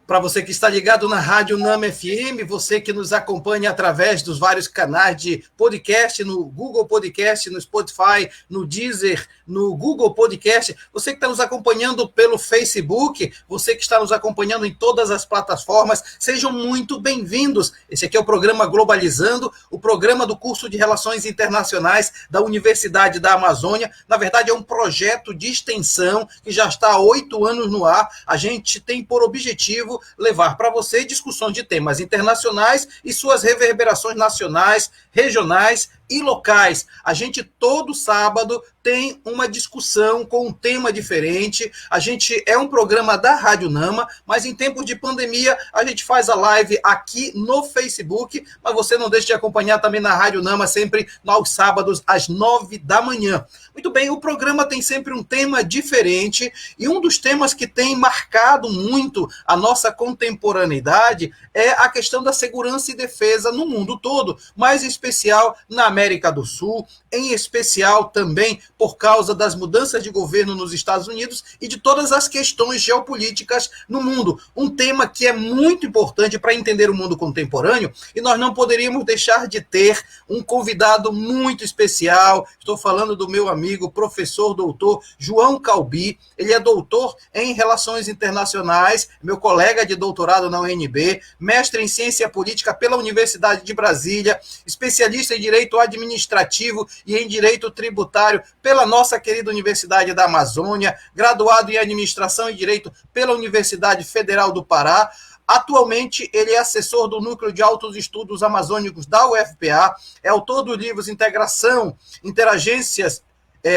Para você que está ligado na Rádio Nama FM, você que nos acompanha através dos vários canais de podcast, no Google Podcast, no Spotify, no Deezer, no Google Podcast, você que está nos acompanhando pelo Facebook, você que está nos acompanhando em todas as plataformas, sejam muito bem-vindos. Esse aqui é o programa Globalizando, o programa do curso de Relações Internacionais da Universidade da Amazônia. Na verdade, é um projeto de extensão que já está há 8 anos no ar. A gente tem por objetivo levar para você discussões de temas internacionais e suas reverberações nacionais, regionais e locais. A gente todo sábado tem uma discussão com um tema diferente. A gente é um programa da Rádio Nama, mas em tempos de pandemia a gente faz a live aqui no Facebook, mas você não deixe de acompanhar também na Rádio Nama, sempre aos sábados às 9 da manhã. Muito bem, o programa tem sempre um tema diferente e um dos temas que tem marcado muito a nossa contemporaneidade é a questão da segurança e defesa no mundo todo, mas em especial na América do Sul, em especial também por causa das mudanças de governo nos Estados Unidos e de todas as questões geopolíticas no mundo. Um tema que é muito importante para entender o mundo contemporâneo e nós não poderíamos deixar de ter um convidado muito especial. Estou falando do meu amigo, professor doutor João Calbi. Ele é doutor em Relações Internacionais, meu colega de doutorado na UNB, mestre em Ciência Política pela Universidade de Brasília, especialista em Direito Administrativo e em Direito Tributário pela nossa querida Universidade da Amazônia, graduado em Administração e Direito pela Universidade Federal do Pará. Atualmente, ele é assessor do Núcleo de Altos Estudos Amazônicos da UFPA, é autor dos livros Integração, Interagências,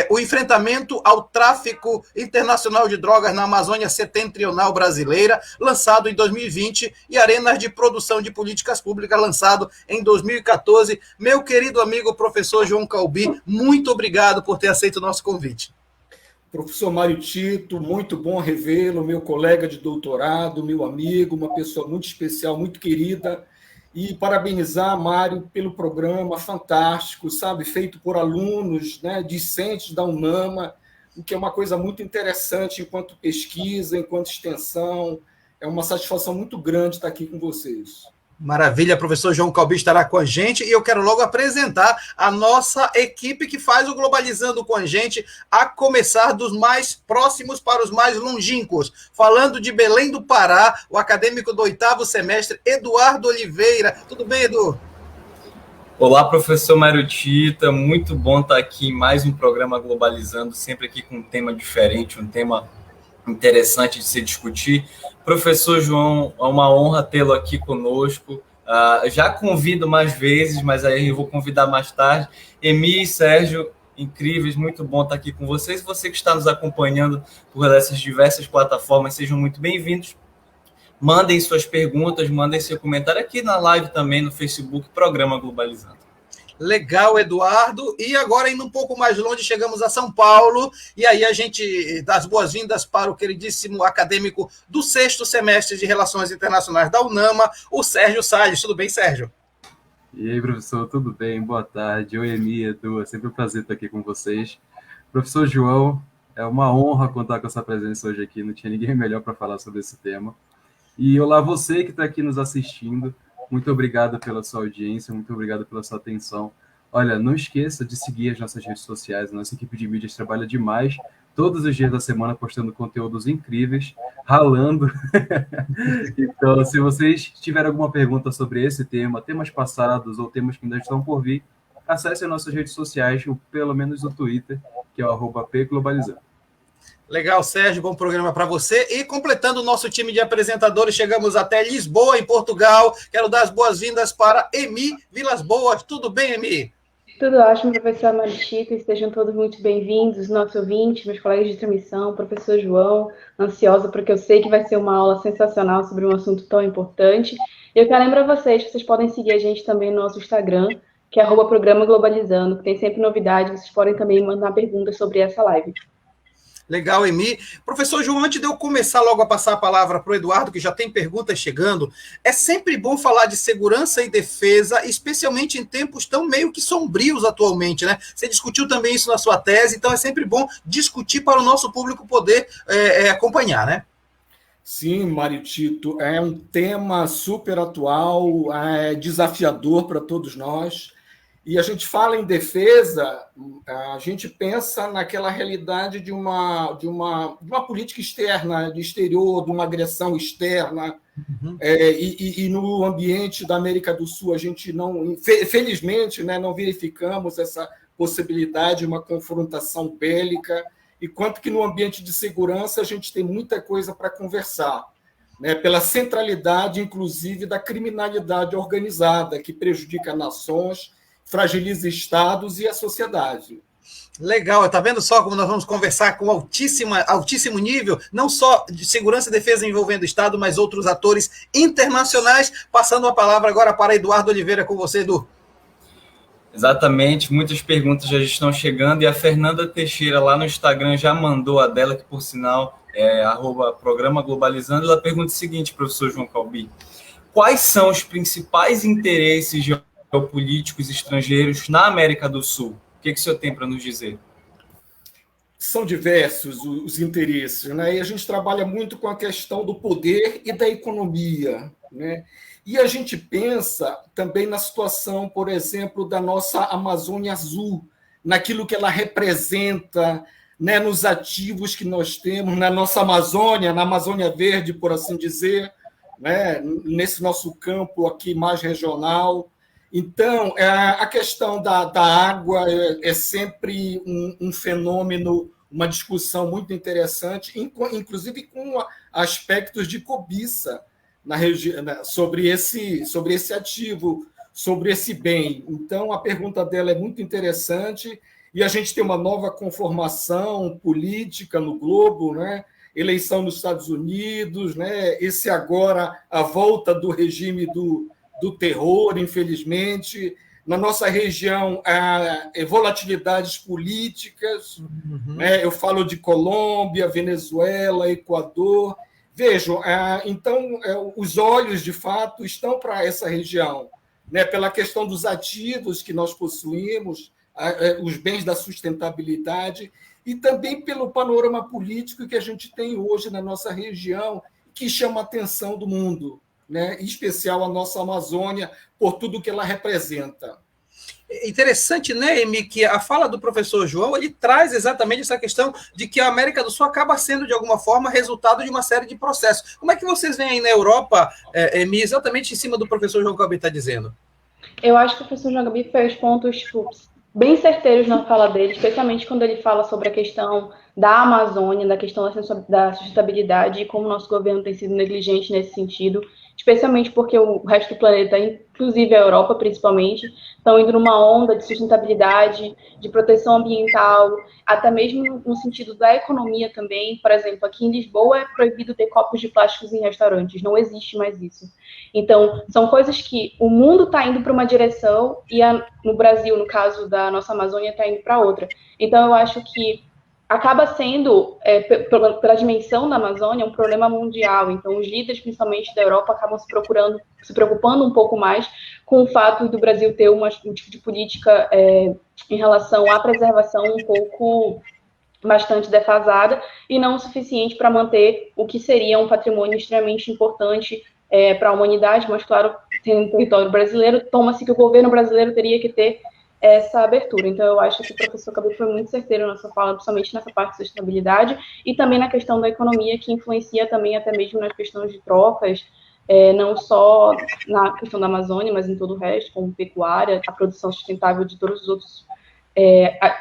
o enfrentamento ao tráfico internacional de drogas na Amazônia Setentrional Brasileira, lançado em 2020, e Arenas de Produção de Políticas Públicas, lançado em 2014. Meu querido amigo professor João Calbi, muito obrigado por ter aceito o nosso convite. Professor Mário Tito, muito bom revê-lo, meu colega de doutorado, meu amigo, uma pessoa muito especial, muito querida. E parabenizar, Mário, pelo programa fantástico, sabe, feito por alunos, né, discentes da UNAMA, o que é uma coisa muito interessante enquanto pesquisa, enquanto extensão. É uma satisfação muito grande estar aqui com vocês. Maravilha, professor João Calbi estará com a gente e eu quero logo apresentar a nossa equipe que faz o Globalizando com a gente, a começar dos mais próximos para os mais longínquos. Falando de Belém do Pará, o acadêmico do 8º semestre, Eduardo Oliveira. Tudo bem, Edu? Olá, professor Mário Tito, muito bom estar aqui em mais um programa Globalizando, sempre aqui com um tema diferente, um tema interessante de se discutir. Professor João, é uma honra tê-lo aqui conosco. Já convido mais vezes, mas aí eu vou convidar mais tarde. Emi e Sérgio, incríveis, muito bom estar aqui com vocês. Você que está nos acompanhando por essas diversas plataformas, sejam muito bem-vindos. Mandem suas perguntas, mandem seu comentário aqui na live também, no Facebook, Programa Globalizando. Legal, Eduardo. E agora, indo um pouco mais longe, chegamos a São Paulo, e aí a gente dá as boas-vindas para o queridíssimo acadêmico do 6º semestre de Relações Internacionais da UNAMA, o Sérgio Salles. Tudo bem, Sérgio? E aí, professor, tudo bem? Boa tarde. Oi, Emi, Edu, é sempre um prazer estar aqui com vocês. Professor João, é uma honra contar com essa presença hoje aqui, não tinha ninguém melhor para falar sobre esse tema. E olá, você que está aqui nos assistindo, muito obrigado pela sua audiência, muito obrigado pela sua atenção. Olha, não esqueça de seguir as nossas redes sociais, a nossa equipe de mídias trabalha demais, todos os dias da semana postando conteúdos incríveis, ralando. Então, se vocês tiverem alguma pergunta sobre esse tema, temas passados ou temas que ainda estão por vir, acesse as nossas redes sociais, ou pelo menos o Twitter, que é o @pglobalizando. Legal, Sérgio, bom programa para você. E completando o nosso time de apresentadores, chegamos até Lisboa, em Portugal. Quero dar as boas-vindas para Emi Vilas Boas. Tudo bem, Emi? Tudo ótimo, professor Mário Tito. Estejam todos muito bem-vindos, nossos ouvintes, meus colegas de transmissão, professor João, ansiosa porque eu sei que vai ser uma aula sensacional sobre um assunto tão importante. Eu quero lembrar vocês que vocês podem seguir a gente também no nosso Instagram, que é @programa Globalizando, que tem sempre novidades. Vocês podem também mandar perguntas sobre essa live. Legal, Emi. Professor João, antes de eu começar logo a passar a palavra para o Eduardo, que já tem perguntas chegando, é sempre bom falar de segurança e defesa, especialmente em tempos tão meio que sombrios atualmente, né? Você discutiu também isso na sua tese, então é sempre bom discutir para o nosso público poder acompanhar, né? Sim, Mário Tito, é um tema super atual, desafiador para todos nós. E a gente fala em defesa, a gente pensa naquela realidade de uma política externa, de exterior, de uma agressão externa. E no ambiente da América do Sul, a gente não, felizmente, né, não verificamos essa possibilidade de uma confrontação bélica, enquanto que no ambiente de segurança a gente tem muita coisa para conversar, né, pela centralidade, inclusive, da criminalidade organizada, que prejudica nações, fragiliza estados e a sociedade. Legal, tá vendo só como nós vamos conversar com altíssimo nível, não só de segurança e defesa envolvendo o Estado, mas outros atores internacionais. Passando a palavra agora para Eduardo Oliveira, com você, Edu. Exatamente, muitas perguntas já estão chegando, e a Fernanda Teixeira lá no Instagram já mandou a dela, que por sinal é @programa Globalizando. Ela pergunta o seguinte, professor João Calbi: quais são os principais interesses geopolíticos estrangeiros na América do Sul? O que o senhor tem para nos dizer? São diversos os interesses, né? E a gente trabalha muito com a questão do poder e da economia, né? E a gente pensa também na situação, por exemplo, da nossa Amazônia Azul, naquilo que ela representa, né, nos ativos que nós temos, na nossa Amazônia, na Amazônia Verde, por assim dizer, né, nesse nosso campo aqui mais regional. Então, a questão da água é sempre um fenômeno, uma discussão muito interessante, inclusive com aspectos de cobiça sobre esse ativo, sobre esse bem. Então, a pergunta dela é muito interessante, e a gente tem uma nova conformação política no globo, né? Eleição nos Estados Unidos, né? Esse agora, a volta do regime do terror, infelizmente. Na nossa região, há volatilidades políticas, né? Eu falo de Colômbia, Venezuela, Equador. Vejam, então, os olhos, de fato, estão para essa região, né? Pela questão dos ativos que nós possuímos, os bens da sustentabilidade, e também pelo panorama político que a gente tem hoje na nossa região, que chama a atenção do mundo, né? Em especial a nossa Amazônia, por tudo que ela representa. Interessante, né, Emi, que a fala do professor João, ele traz exatamente essa questão de que a América do Sul acaba sendo, de alguma forma, resultado de uma série de processos. Como é que vocês veem aí na Europa, Emi, exatamente em cima do professor João Calbi está dizendo? Eu acho que o professor João Calbi fez pontos bem certeiros na fala dele, especialmente quando ele fala sobre a questão da Amazônia, da questão da sustentabilidade e como o nosso governo tem sido negligente nesse sentido, especialmente porque o resto do planeta, inclusive a Europa principalmente, estão indo numa onda de sustentabilidade, de proteção ambiental, até mesmo no sentido da economia também. Por exemplo, aqui em Lisboa é proibido ter copos de plásticos em restaurantes, não existe mais isso. Então, são coisas que o mundo está indo para uma direção e no Brasil, no caso da nossa Amazônia, está indo para outra. Então, eu acho que acaba sendo, pela dimensão da Amazônia, um problema mundial. Então, os líderes, principalmente da Europa, acabam se preocupando um pouco mais com o fato do Brasil ter um tipo de política em relação à preservação um pouco bastante defasada e não o suficiente para manter o que seria um patrimônio extremamente importante para a humanidade, mas, claro, tendo território brasileiro, toma-se que o governo brasileiro teria que ter essa abertura. Então, eu acho que o professor Calbi foi muito certeiro na sua fala, principalmente nessa parte de sustentabilidade e também na questão da economia, que influencia também até mesmo nas questões de trocas, não só na questão da Amazônia, mas em todo o resto, como pecuária, a produção sustentável de todos os outros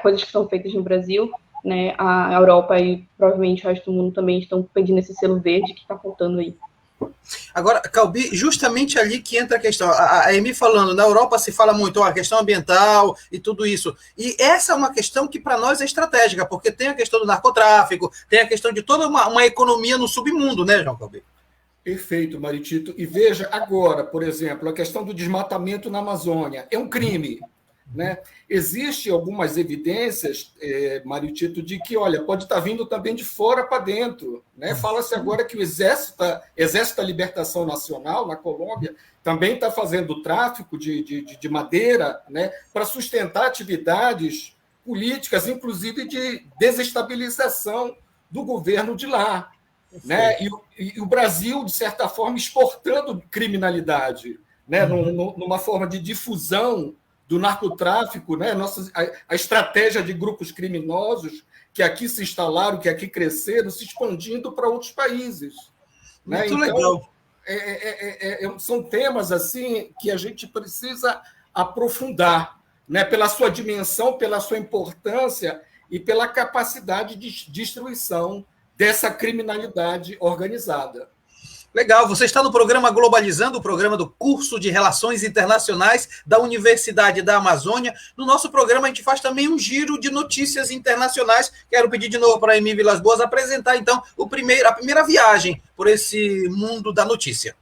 coisas que são feitas no Brasil, né? A Europa e provavelmente o resto do mundo também estão pedindo esse selo verde que está faltando aí. Agora, Calbi, justamente ali que entra a questão, a Emi falando, na Europa se fala muito a questão ambiental e tudo isso, e essa é uma questão que para nós é estratégica, porque tem a questão do narcotráfico, tem a questão de toda uma economia no submundo, né, João Calbi? Perfeito, Maritito. E veja, agora, por exemplo, a questão do desmatamento na Amazônia é um crime, né? Existem algumas evidências, Maritito, de que, olha, pode estar vindo também de fora para dentro, né? Fala-se agora que o Exército da Libertação Nacional, na Colômbia, também está fazendo tráfico de madeira, né? Para sustentar atividades políticas, inclusive de desestabilização do governo de lá. né? E o Brasil, de certa forma, exportando criminalidade, né? Numa forma de difusão do narcotráfico, né? A estratégia de grupos criminosos que aqui se instalaram, que aqui cresceram, se expandindo para outros países. Né? Muito então, legal. São temas assim que a gente precisa aprofundar, né? Pela sua dimensão, pela sua importância e pela capacidade de destruição dessa criminalidade organizada. Legal, você está no programa Globalizando, o programa do curso de Relações Internacionais da Universidade da Amazônia. No nosso programa a gente faz também um giro de notícias internacionais. Quero pedir de novo para a Emi Vilas Boas apresentar, então, a primeira viagem por esse mundo da notícia.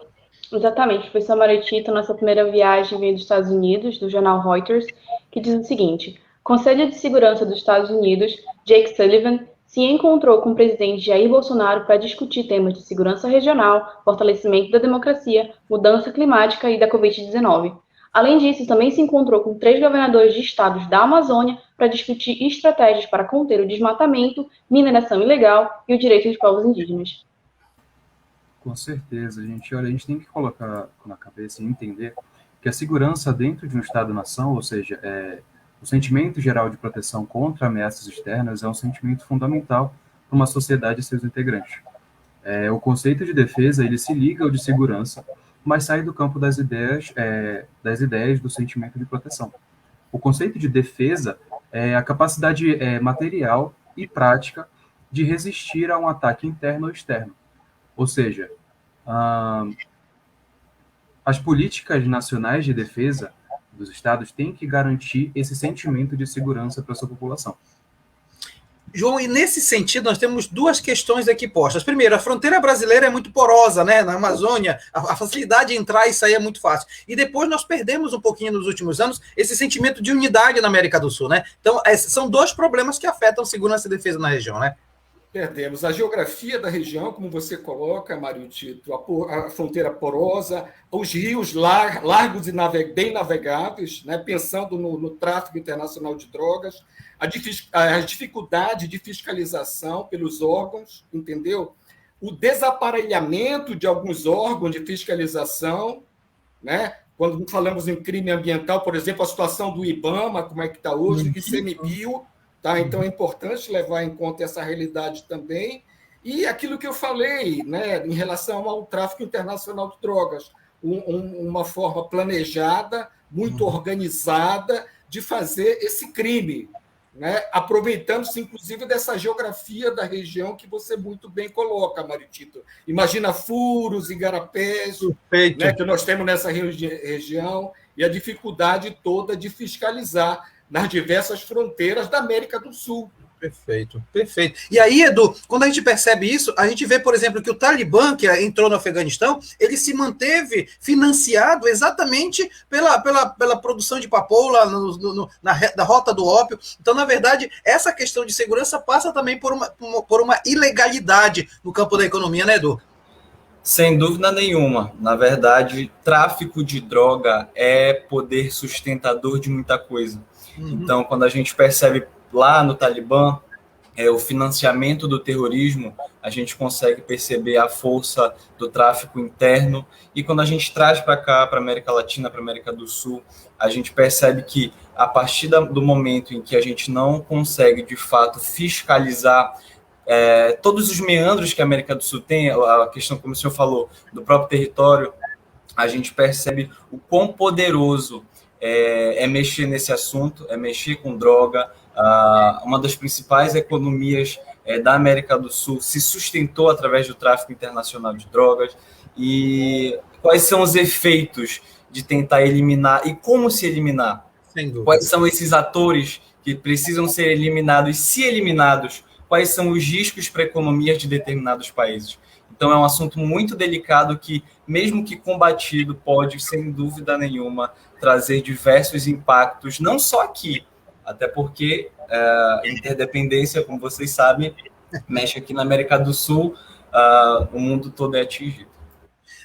Exatamente, professor Mário Tito, nossa primeira viagem veio dos Estados Unidos, do jornal Reuters, que diz o seguinte: Conselho de Segurança dos Estados Unidos, Jake Sullivan, se encontrou com o presidente Jair Bolsonaro para discutir temas de segurança regional, fortalecimento da democracia, mudança climática e da Covid-19. Além disso, também se encontrou com 3 governadores de estados da Amazônia para discutir estratégias para conter o desmatamento, mineração ilegal e o direito dos povos indígenas. Com certeza, gente. Olha, a gente tem que colocar na cabeça e entender que a segurança dentro de um Estado-nação, ou seja, o sentimento geral de proteção contra ameaças externas é um sentimento fundamental para uma sociedade e seus integrantes. O conceito de defesa, ele se liga ao de segurança, mas sai do campo das ideias do sentimento de proteção. O conceito de defesa é a capacidade material e prática de resistir a um ataque interno ou externo. Ou seja, as políticas nacionais de defesa dos estados têm que garantir esse sentimento de segurança para a sua população. João, e nesse sentido nós temos 2 questões aqui postas. Primeiro, a fronteira brasileira é muito porosa, né? Na Amazônia, a facilidade de entrar e sair é muito fácil. E depois nós perdemos um pouquinho nos últimos anos esse sentimento de unidade na América do Sul, né? Então, são 2 problemas que afetam segurança e defesa na região, né? Perdemos a geografia da região, como você coloca, Mário Tito, a fronteira porosa, os rios largos e bem navegáveis, né, pensando no tráfico internacional de drogas, a dificuldade de fiscalização pelos órgãos, entendeu? O desaparelhamento de alguns órgãos de fiscalização, né? Quando falamos em crime ambiental, por exemplo, a situação do IBAMA, como é que está hoje, ICMBio. Tá? Então, é importante levar em conta essa realidade também. E aquilo que eu falei, né, em relação ao tráfico internacional de drogas, uma forma planejada, muito organizada de fazer esse crime, né, aproveitando-se, inclusive, dessa geografia da região que você muito bem coloca, Mário Tito. Imagina furos, igarapés, né, que nós temos nessa região, e a dificuldade toda de fiscalizar nas diversas fronteiras da América do Sul. Perfeito, perfeito. E aí, Edu, quando a gente percebe isso, a gente vê, por exemplo, que o Talibã, que entrou no Afeganistão, ele se manteve financiado exatamente pela produção de papoula na rota do ópio. Então, na verdade, essa questão de segurança passa também por uma ilegalidade no campo da economia, né, Edu? Sem dúvida nenhuma. Na verdade, tráfico de droga é poder sustentador de muita coisa. Então, quando a gente percebe lá no Talibã o financiamento do terrorismo, a gente consegue perceber a força do tráfico interno. E quando a gente traz para cá, para a América Latina, para a América do Sul, a gente percebe que, a partir do momento em que a gente não consegue, de fato, fiscalizar todos os meandros que a América do Sul tem, a questão, como o senhor falou, do próprio território, a gente percebe o quão poderoso é mexer nesse assunto, é mexer com droga. Uma das principais economias da América do Sul se sustentou através do tráfico internacional de drogas. E quais são os efeitos de tentar eliminar e como se eliminar? Sem dúvida. Quais são esses atores que precisam ser eliminados e, se eliminados, quais são os riscos para economias de determinados países? Então, é um assunto muito delicado que, mesmo que combatido, pode, sem dúvida nenhuma, trazer diversos impactos, não só aqui, até porque a interdependência, como vocês sabem, mexe aqui na América do Sul, o mundo todo é atingido.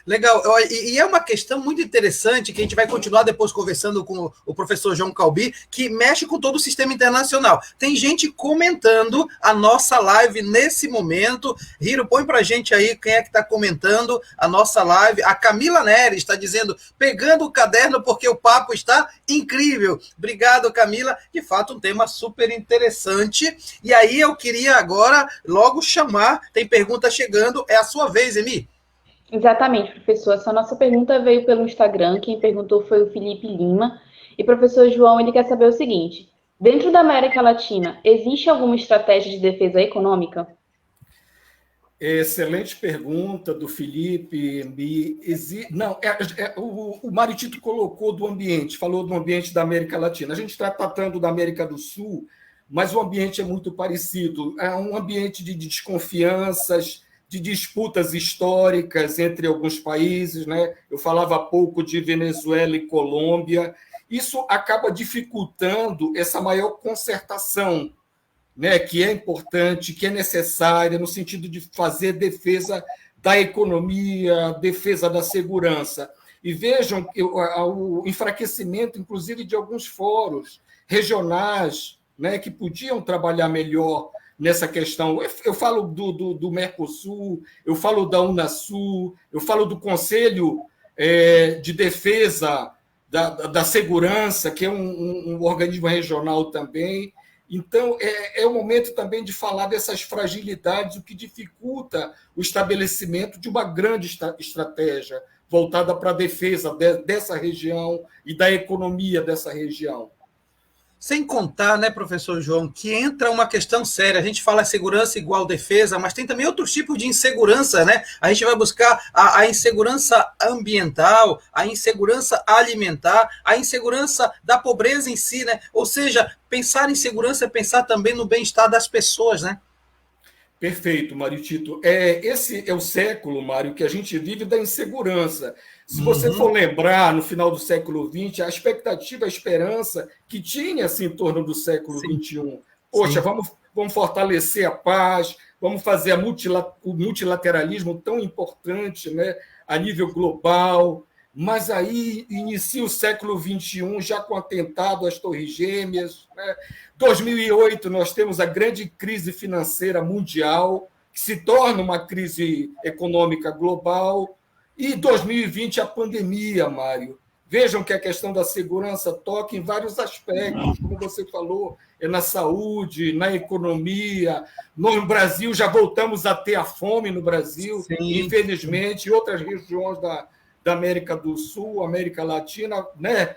Legal. E é uma questão muito interessante que a gente vai continuar depois conversando com o professor João Calbi, que mexe com todo o sistema internacional. Tem gente comentando a nossa live nesse momento. Hiro, põe pra gente aí quem é que está comentando a nossa live. A Camila Nery está dizendo, pegando o caderno porque o papo está incrível. Obrigado, Camila. De fato, um tema super interessante. E aí eu queria agora logo chamar, tem pergunta chegando, é a sua vez, Emi. Exatamente, professor. Essa nossa pergunta veio pelo Instagram. Quem perguntou foi o Felipe Lima. E professor João, ele quer saber o seguinte: dentro da América Latina, existe alguma estratégia de defesa econômica? Excelente pergunta do Felipe. Não, o Mário Tito colocou do ambiente, falou do ambiente da América Latina. A gente está tratando da América do Sul, mas o ambiente é muito parecido. É um ambiente de desconfianças, de disputas históricas entre alguns países, né? Eu falava há pouco de Venezuela e Colômbia. Isso acaba dificultando essa maior concertação, né? Que é importante, que é necessária, no sentido de fazer defesa da economia, defesa da segurança. E vejam o enfraquecimento, inclusive, de alguns fóruns regionais, né? Que podiam trabalhar melhor nessa questão. Eu falo do Mercosul, eu falo da Unasul, eu falo do Conselho de Defesa da Segurança, que é um organismo regional também. Então, é o momento também de falar dessas fragilidades, o que dificulta o estabelecimento de uma grande estratégia voltada para a defesa dessa região e da economia dessa região. Sem contar, né, professor João, que entra uma questão séria. A gente fala segurança igual defesa, mas tem também outros tipos de insegurança, né? A gente vai buscar a insegurança ambiental, a insegurança alimentar, a insegurança da pobreza em si, né? Ou seja, pensar em segurança é pensar também no bem-estar das pessoas, né? Perfeito, Mário Tito. Esse é o século, Mário, que a gente vive da insegurança. Se você for lembrar, no final do século XX, a expectativa, a esperança que tinha-se em torno do século XXI. Poxa, vamos fortalecer a paz, vamos fazer o multilateralismo tão importante, né, a nível global. Mas aí inicia o século XXI já com atentado às Torres Gêmeas. Né? 2008, nós temos a grande crise financeira mundial, que se torna uma crise econômica global. E 2020, a pandemia, Mário. Vejam que a questão da segurança toca em vários aspectos, como você falou, na saúde, na economia. No Brasil, já voltamos a ter a fome no Brasil, Sim. Infelizmente, em outras regiões da América do Sul, América Latina, né?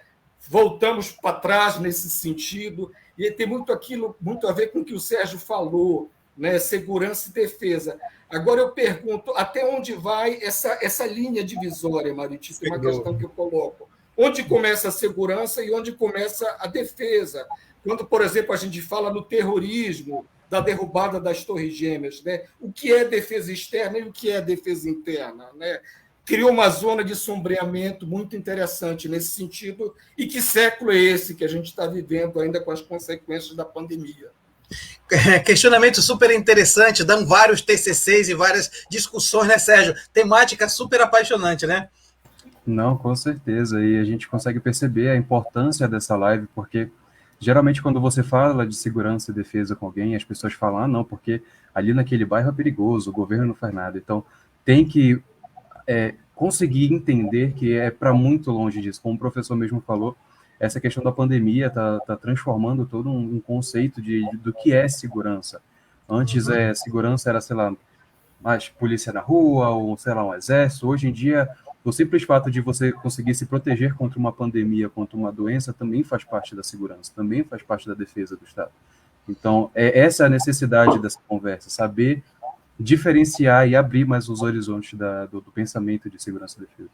Voltamos para trás nesse sentido, e tem muito a ver com o que o Sérgio falou, né? Segurança e defesa. Agora eu pergunto, até onde vai essa linha divisória, Mário Tito? É uma questão que eu coloco. Onde começa a segurança e onde começa a defesa? Quando, por exemplo, a gente fala no terrorismo, da derrubada das Torres Gêmeas, né? O que é defesa externa e o que é defesa interna, né? Criou uma zona de sombreamento muito interessante nesse sentido. E que século é esse que a gente está vivendo ainda com as consequências da pandemia? Questionamento super interessante, dão vários TCCs e várias discussões, né, Sérgio? Temática super apaixonante, né? Não, com certeza. E a gente consegue perceber a importância dessa live, porque geralmente quando você fala de segurança e defesa com alguém, as pessoas falam, não, porque ali naquele bairro é perigoso, o governo não faz nada. Então, tem que conseguir entender que é para muito longe disso. Como o professor mesmo falou, essa questão da pandemia está transformando todo um conceito do que é segurança. Antes, segurança era, sei lá, mais polícia na rua, ou, sei lá, um exército. Hoje em dia, o simples fato de você conseguir se proteger contra uma pandemia, contra uma doença, também faz parte da segurança, também faz parte da defesa do Estado. Então, essa é a necessidade dessa conversa, saber diferenciar e abrir mais os horizontes do pensamento de segurança e defesa.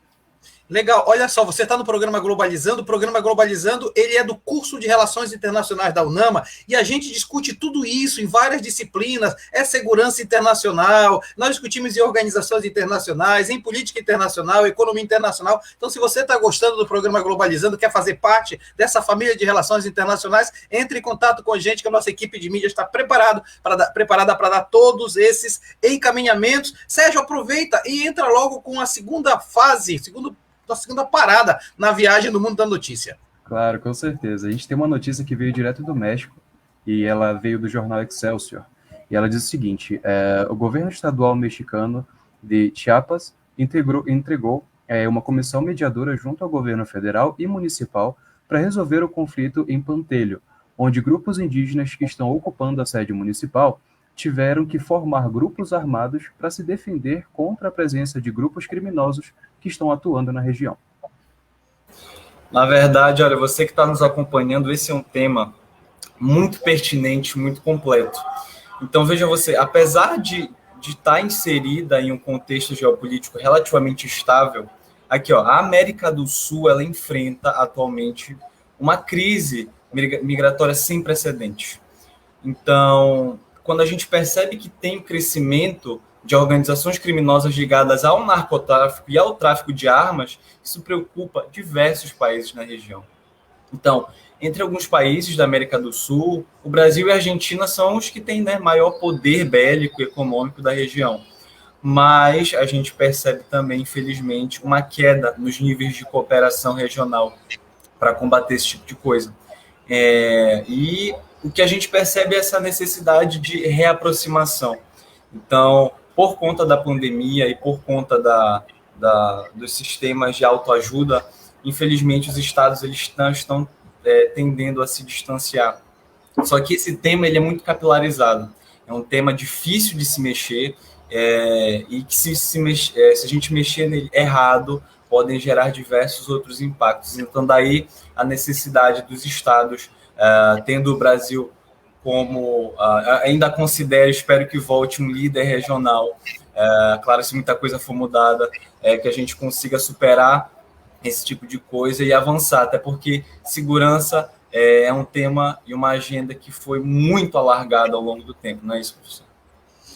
Legal, olha só, você está no programa Globalizando, o programa Globalizando, ele é do curso de Relações Internacionais da UNAMA, e a gente discute tudo isso em várias disciplinas, é segurança internacional, nós discutimos em organizações internacionais, em política internacional, economia internacional. Então, se você está gostando do programa Globalizando, quer fazer parte dessa família de relações internacionais, entre em contato com a gente, que a nossa equipe de mídia está preparada para dar todos esses encaminhamentos. Sérgio, aproveita e entra logo com a segunda fase, a segunda parada na viagem do Mundo da Notícia. Claro, com certeza. A gente tem uma notícia que veio direto do México, e ela veio do jornal Excelsior. E ela diz o seguinte: o governo estadual mexicano de Chiapas entregou uma comissão mediadora junto ao governo federal e municipal para resolver o conflito em Pantelho, onde grupos indígenas que estão ocupando a sede municipal tiveram que formar grupos armados para se defender contra a presença de grupos criminosos que estão atuando na região. Na verdade, olha, você que está nos acompanhando, esse é um tema muito pertinente, muito completo. Então, veja você, apesar de estar inserida em um contexto geopolítico relativamente estável, aqui, ó, a América do Sul, ela enfrenta atualmente uma crise migratória sem precedentes. Então, quando a gente percebe que tem crescimento de organizações criminosas ligadas ao narcotráfico e ao tráfico de armas, isso preocupa diversos países na região. Então, entre alguns países da América do Sul, o Brasil e a Argentina são os que têm, né, maior poder bélico e econômico da região. Mas a gente percebe também, infelizmente, uma queda nos níveis de cooperação regional para combater esse tipo de coisa. E o que a gente percebe é essa necessidade de reaproximação. Então, por conta da pandemia e por conta dos sistemas de autoajuda, infelizmente os estados eles estão tendendo a se distanciar. Só que esse tema ele é muito capilarizado. É um tema difícil de se mexer e que se a gente mexer nele errado, podem gerar diversos outros impactos. Então, daí a necessidade dos estados, tendo o Brasil como, ainda considero, espero que volte um líder regional, claro, se muita coisa for mudada, que a gente consiga superar esse tipo de coisa e avançar, até porque segurança é um tema e uma agenda que foi muito alargada ao longo do tempo, não é isso, professor?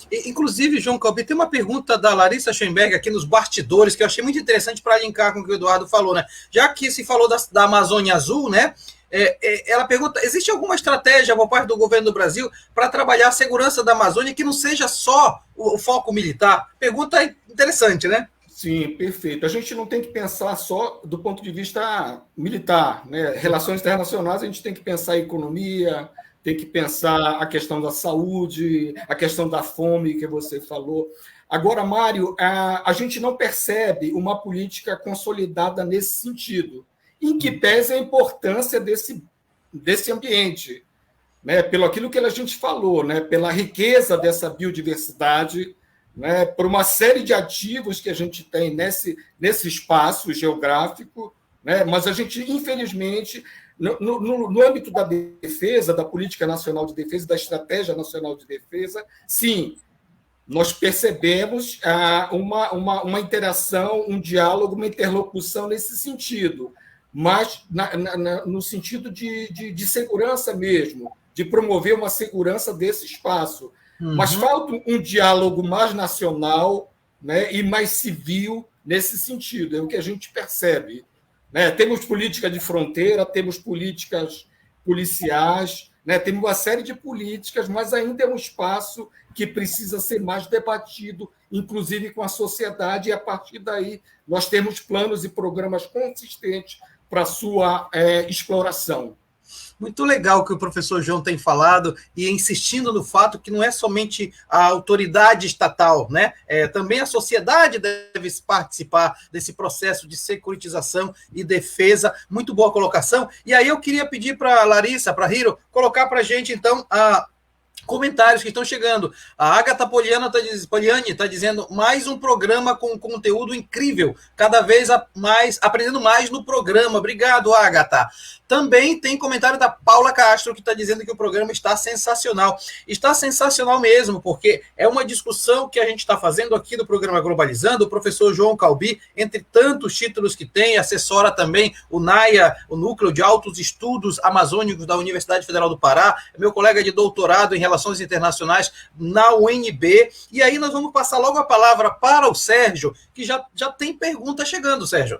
Inclusive, João Calbi, tem uma pergunta da Larissa Schoenberg aqui nos bastidores, que eu achei muito interessante para linkar com o que o Eduardo falou, né? Já que se falou da Amazônia Azul, né? Ela pergunta, existe alguma estratégia por parte do governo do Brasil para trabalhar a segurança da Amazônia que não seja só o foco militar? Pergunta interessante, né? Sim, perfeito. A gente não tem que pensar só do ponto de vista militar, né? Relações internacionais, a gente tem que pensar a economia, tem que pensar a questão da saúde, a questão da fome que você falou. Agora, Mário, a gente não percebe uma política consolidada nesse sentido, em que pese a importância desse ambiente, né? Pelo aquilo que a gente falou, né? Pela riqueza dessa biodiversidade, né? Por uma série de ativos que a gente tem nesse espaço geográfico, né? Mas a gente, infelizmente, no âmbito da defesa, da política nacional de defesa, da estratégia nacional de defesa, sim, nós percebemos uma interação, um diálogo, uma interlocução nesse sentido, mas no sentido de segurança mesmo, de promover uma segurança desse espaço. Uhum. Mas falta um diálogo mais nacional, né, e mais civil nesse sentido, é o que a gente percebe. Né? Temos política de fronteira, temos políticas policiais, né? Temos uma série de políticas, mas ainda é um espaço que precisa ser mais debatido, inclusive com a sociedade, e a partir daí nós temos planos e programas consistentes para a sua exploração. Muito legal o que o professor João tem falado e insistindo no fato que não é somente a autoridade estatal, né? Também a sociedade deve participar desse processo de securitização e defesa. Muito boa colocação. E aí eu queria pedir para a Larissa, para a Hiro, colocar para a gente, então, comentários que estão chegando. A Agatha Poliani está dizendo mais um programa com conteúdo incrível, cada vez mais aprendendo mais no programa. Obrigado, Agatha. Também tem comentário da Paula Castro, que está dizendo que o programa está sensacional. Está sensacional mesmo, porque é uma discussão que a gente está fazendo aqui no programa Globalizando. O professor João Calbi, entre tantos títulos que tem, assessora também o NAIA, o Núcleo de Altos Estudos Amazônicos da Universidade Federal do Pará, é meu colega de doutorado em Relações Internacionais na UNB. E aí nós vamos passar logo a palavra para o Sérgio, que já tem pergunta chegando, Sérgio.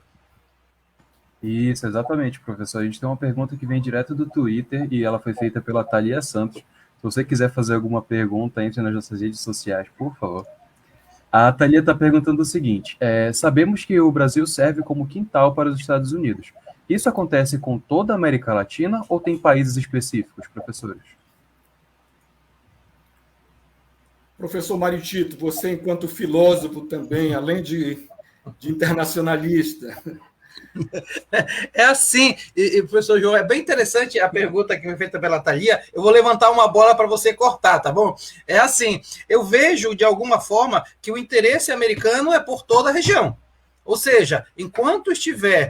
Isso, exatamente, professor. A gente tem uma pergunta que vem direto do Twitter e ela foi feita pela Thalia Santos. Se você quiser fazer alguma pergunta, entre nas nossas redes sociais, por favor. A Thalia está perguntando o seguinte: sabemos que o Brasil serve como quintal para os Estados Unidos. Isso acontece com toda a América Latina ou tem países específicos, professores? Professor Mário Tito, você, enquanto filósofo também, além de internacionalista... É assim, e professor João, é bem interessante a pergunta que foi feita pela Thalia. Eu vou levantar uma bola para você cortar, tá bom? É assim, eu vejo de alguma forma que o interesse americano é por toda a região. Ou seja, enquanto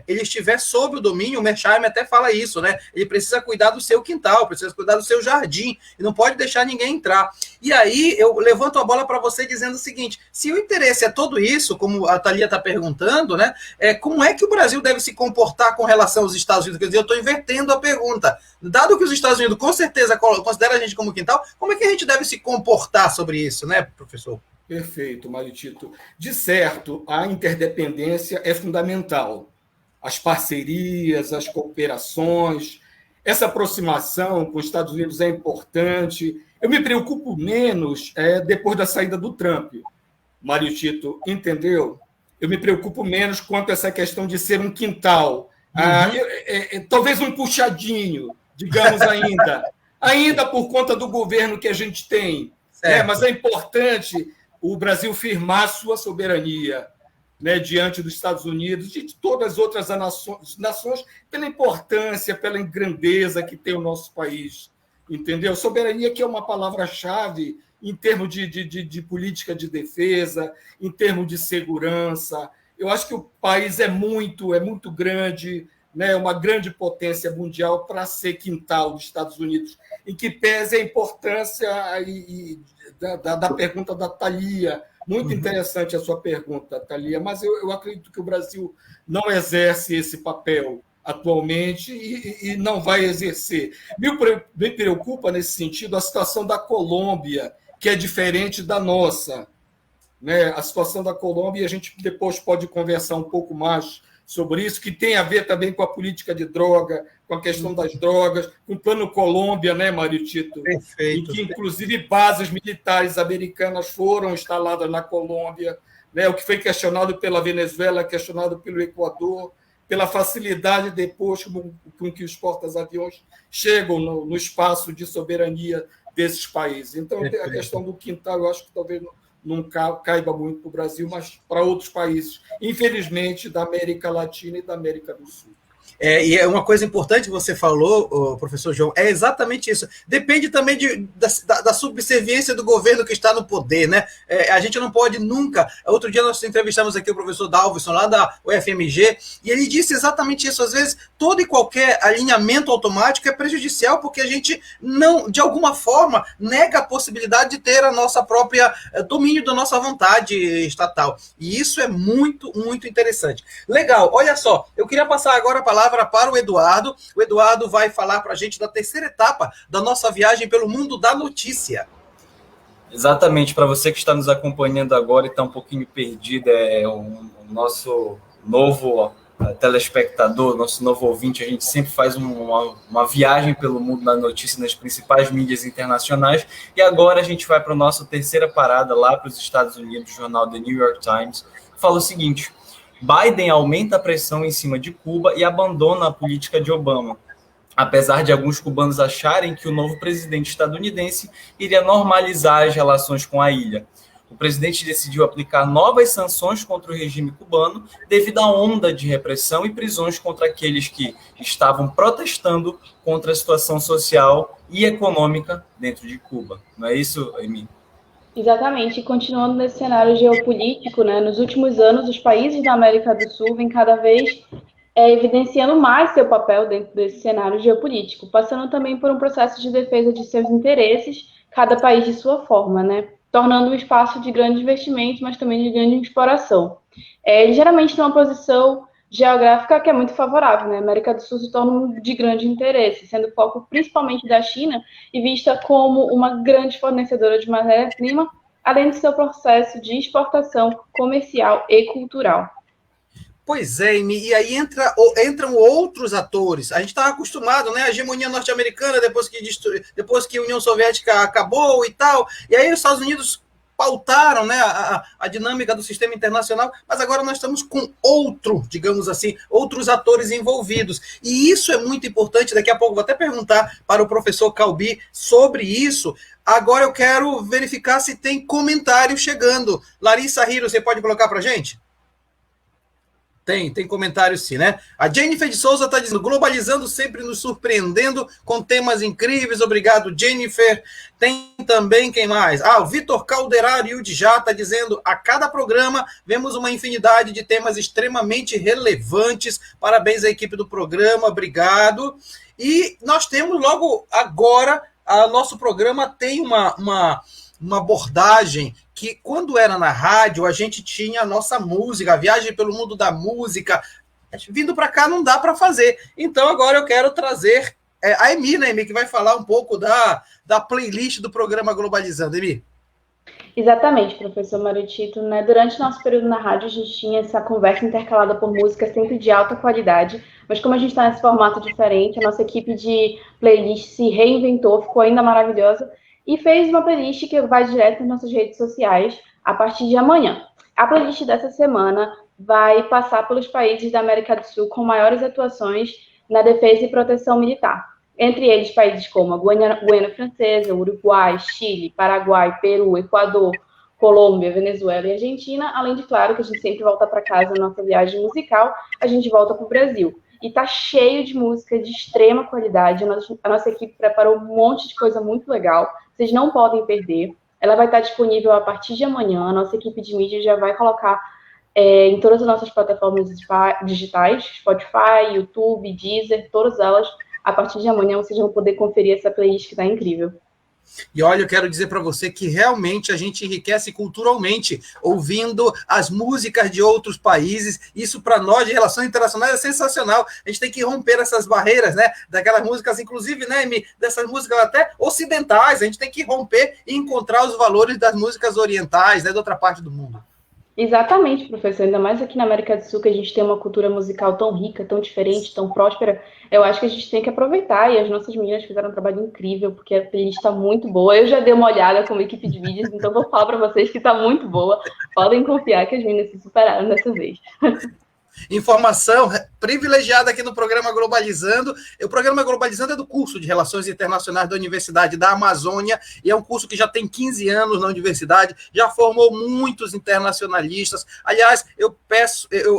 ele estiver sob o domínio, o Mersheim até fala isso, né? Ele precisa cuidar do seu quintal, precisa cuidar do seu jardim, e não pode deixar ninguém entrar. E aí eu levanto a bola para você dizendo o seguinte: se o interesse é todo isso, como a Thalia está perguntando, né? Como é que o Brasil deve se comportar com relação aos Estados Unidos? Quer dizer, eu estou invertendo a pergunta. Dado que os Estados Unidos com certeza consideram a gente como quintal, como é que a gente deve se comportar sobre isso, né, professor? Perfeito, Mário Tito. De certo, a interdependência é fundamental. As parcerias, as cooperações, essa aproximação com os Estados Unidos é importante. Eu me preocupo menos depois da saída do Trump, Mário Tito, entendeu? Eu me preocupo menos quanto a essa questão de ser um quintal. Talvez um puxadinho, digamos ainda por conta do governo que a gente tem. Mas é importante o Brasil firmar sua soberania, né, diante dos Estados Unidos e de todas as outras nações, pela importância, pela grandeza que tem o nosso país. Entendeu? Soberania, que é uma palavra-chave em termos de política de defesa, em termos de segurança. Eu acho que o país é muito grande, né, uma grande potência mundial para ser quintal dos Estados Unidos, em que pese a importância da pergunta da Thalia. Muito interessante a sua pergunta, Thalia, mas eu acredito que o Brasil não exerce esse papel atualmente e não vai exercer. Me preocupa, nesse sentido, a situação da Colômbia, que é diferente da nossa. Né? A situação da Colômbia, a gente depois pode conversar um pouco mais sobre isso, que tem a ver também com a política de droga, com a questão das drogas, com o Plano Colômbia, né, Mário Tito? Perfeito. Em que, inclusive, bases militares americanas foram instaladas na Colômbia, né, o que foi questionado pela Venezuela, questionado pelo Equador, pela facilidade depois com que os porta-aviões chegam no espaço de soberania desses países. Então, a questão do quintal, eu acho que talvez não caiba muito para o Brasil, mas para outros países, infelizmente, da América Latina e da América do Sul. E é uma coisa importante que você falou, professor João, é exatamente isso. Depende também da subserviência do governo que está no poder, né? A gente não pode nunca... Outro dia nós entrevistamos aqui o professor Dalvison, lá da UFMG, e ele disse exatamente isso. Às vezes, todo e qualquer alinhamento automático é prejudicial, porque a gente não, de alguma forma, nega a possibilidade de ter a nossa própria domínio da nossa vontade estatal. E isso é muito, muito interessante. Legal, olha só, eu queria passar agora a palavra para o Eduardo. O Eduardo vai falar para a gente da terceira etapa da nossa viagem pelo mundo da notícia. Exatamente, para você que está nos acompanhando agora e está um pouquinho perdido, o nosso novo telespectador, nosso novo ouvinte, a gente sempre faz uma viagem pelo mundo da notícia nas principais mídias internacionais, e agora a gente vai para a nossa terceira parada lá para os Estados Unidos, o jornal The New York Times, que fala o seguinte: Biden aumenta a pressão em cima de Cuba e abandona a política de Obama, apesar de alguns cubanos acharem que o novo presidente estadunidense iria normalizar as relações com a ilha. o presidente decidiu aplicar novas sanções contra o regime cubano devido à onda de repressão e prisões contra aqueles que estavam protestando contra a situação social e econômica dentro de Cuba. Não é isso, Amy? Exatamente, e continuando nesse cenário geopolítico, né, nos últimos anos, os países da América do Sul vêm cada vez evidenciando mais seu papel dentro desse cenário geopolítico, passando também por um processo de defesa de seus interesses, cada país de sua forma, né, tornando um espaço de grande investimento, mas também de grande exploração. Ele geralmente tem uma posição geográfica que é muito favorável, né? A América do Sul se torna de grande interesse, sendo foco principalmente da China e vista como uma grande fornecedora de matéria-prima, além do seu processo de exportação comercial e cultural. Pois é, e aí entram outros atores. A gente estava acostumado, né? A hegemonia norte-americana, depois que a União Soviética acabou e tal, e aí os Estados Unidos pautaram, né, a dinâmica do sistema internacional, mas agora nós estamos com digamos assim, outros atores envolvidos. E isso é muito importante. Daqui a pouco vou até perguntar para o professor Calbi sobre isso. Agora eu quero verificar se tem comentário chegando. Larissa Hiro, você pode colocar para a gente? Tem comentário sim, né? A Jennifer de Souza está dizendo, globalizando sempre nos surpreendendo com temas incríveis. Obrigado, Jennifer. Tem também, quem mais? O Vitor Calderaro de Já está dizendo, a cada programa vemos uma infinidade de temas extremamente relevantes. Parabéns à equipe do programa, obrigado. E nós temos logo agora, nosso programa tem uma abordagem que, quando era na rádio, a gente tinha a nossa música, a viagem pelo mundo da música. Vindo para cá não dá para fazer. Então, agora eu quero trazer a Amy, né, Amy, que vai falar um pouco da playlist do programa Globalizando. Amy? Exatamente, professor Mário Tito, né? Durante nosso período na rádio, a gente tinha essa conversa intercalada por música sempre de alta qualidade, mas como a gente está nesse formato diferente, a nossa equipe de playlist se reinventou, ficou ainda maravilhosa, e fez uma playlist que vai direto nas nossas redes sociais a partir de amanhã. A playlist dessa semana vai passar pelos países da América do Sul com maiores atuações na defesa e proteção militar. Entre eles, países como a Guiana Francesa, Uruguai, Chile, Paraguai, Peru, Equador, Colômbia, Venezuela e Argentina, além de, claro, que a gente sempre volta para casa na nossa viagem musical, a gente volta para o Brasil. E tá cheio de música de extrema qualidade. A nossa equipe preparou um monte de coisa muito legal. Vocês não podem perder. Ela vai estar disponível a partir de amanhã. A nossa equipe de mídia já vai colocar em todas as nossas plataformas digitais, Spotify, YouTube, Deezer, todas elas. A partir de amanhã vocês vão poder conferir essa playlist que está incrível. E olha, eu quero dizer para você que realmente a gente enriquece culturalmente ouvindo as músicas de outros países. Isso para nós de relações internacionais é sensacional. A gente tem que romper essas barreiras, né? Daquelas músicas, inclusive, né, dessas músicas até ocidentais. A gente tem que romper e encontrar os valores das músicas orientais, né, de outra parte do mundo. Exatamente, professor. Ainda mais aqui na América do Sul, que a gente tem uma cultura musical tão rica, tão diferente, tão próspera. Eu acho que a gente tem que aproveitar. E as nossas meninas fizeram um trabalho incrível, porque a playlist está muito boa. Eu já dei uma olhada como equipe de vídeos, então vou falar para vocês que está muito boa. Podem confiar que as meninas se superaram dessa vez. Informação privilegiada aqui no programa Globalizando. O programa Globalizando é do curso de Relações Internacionais da Universidade da Amazônia, e é um curso que já tem 15 anos na universidade, já formou muitos internacionalistas. Aliás, eu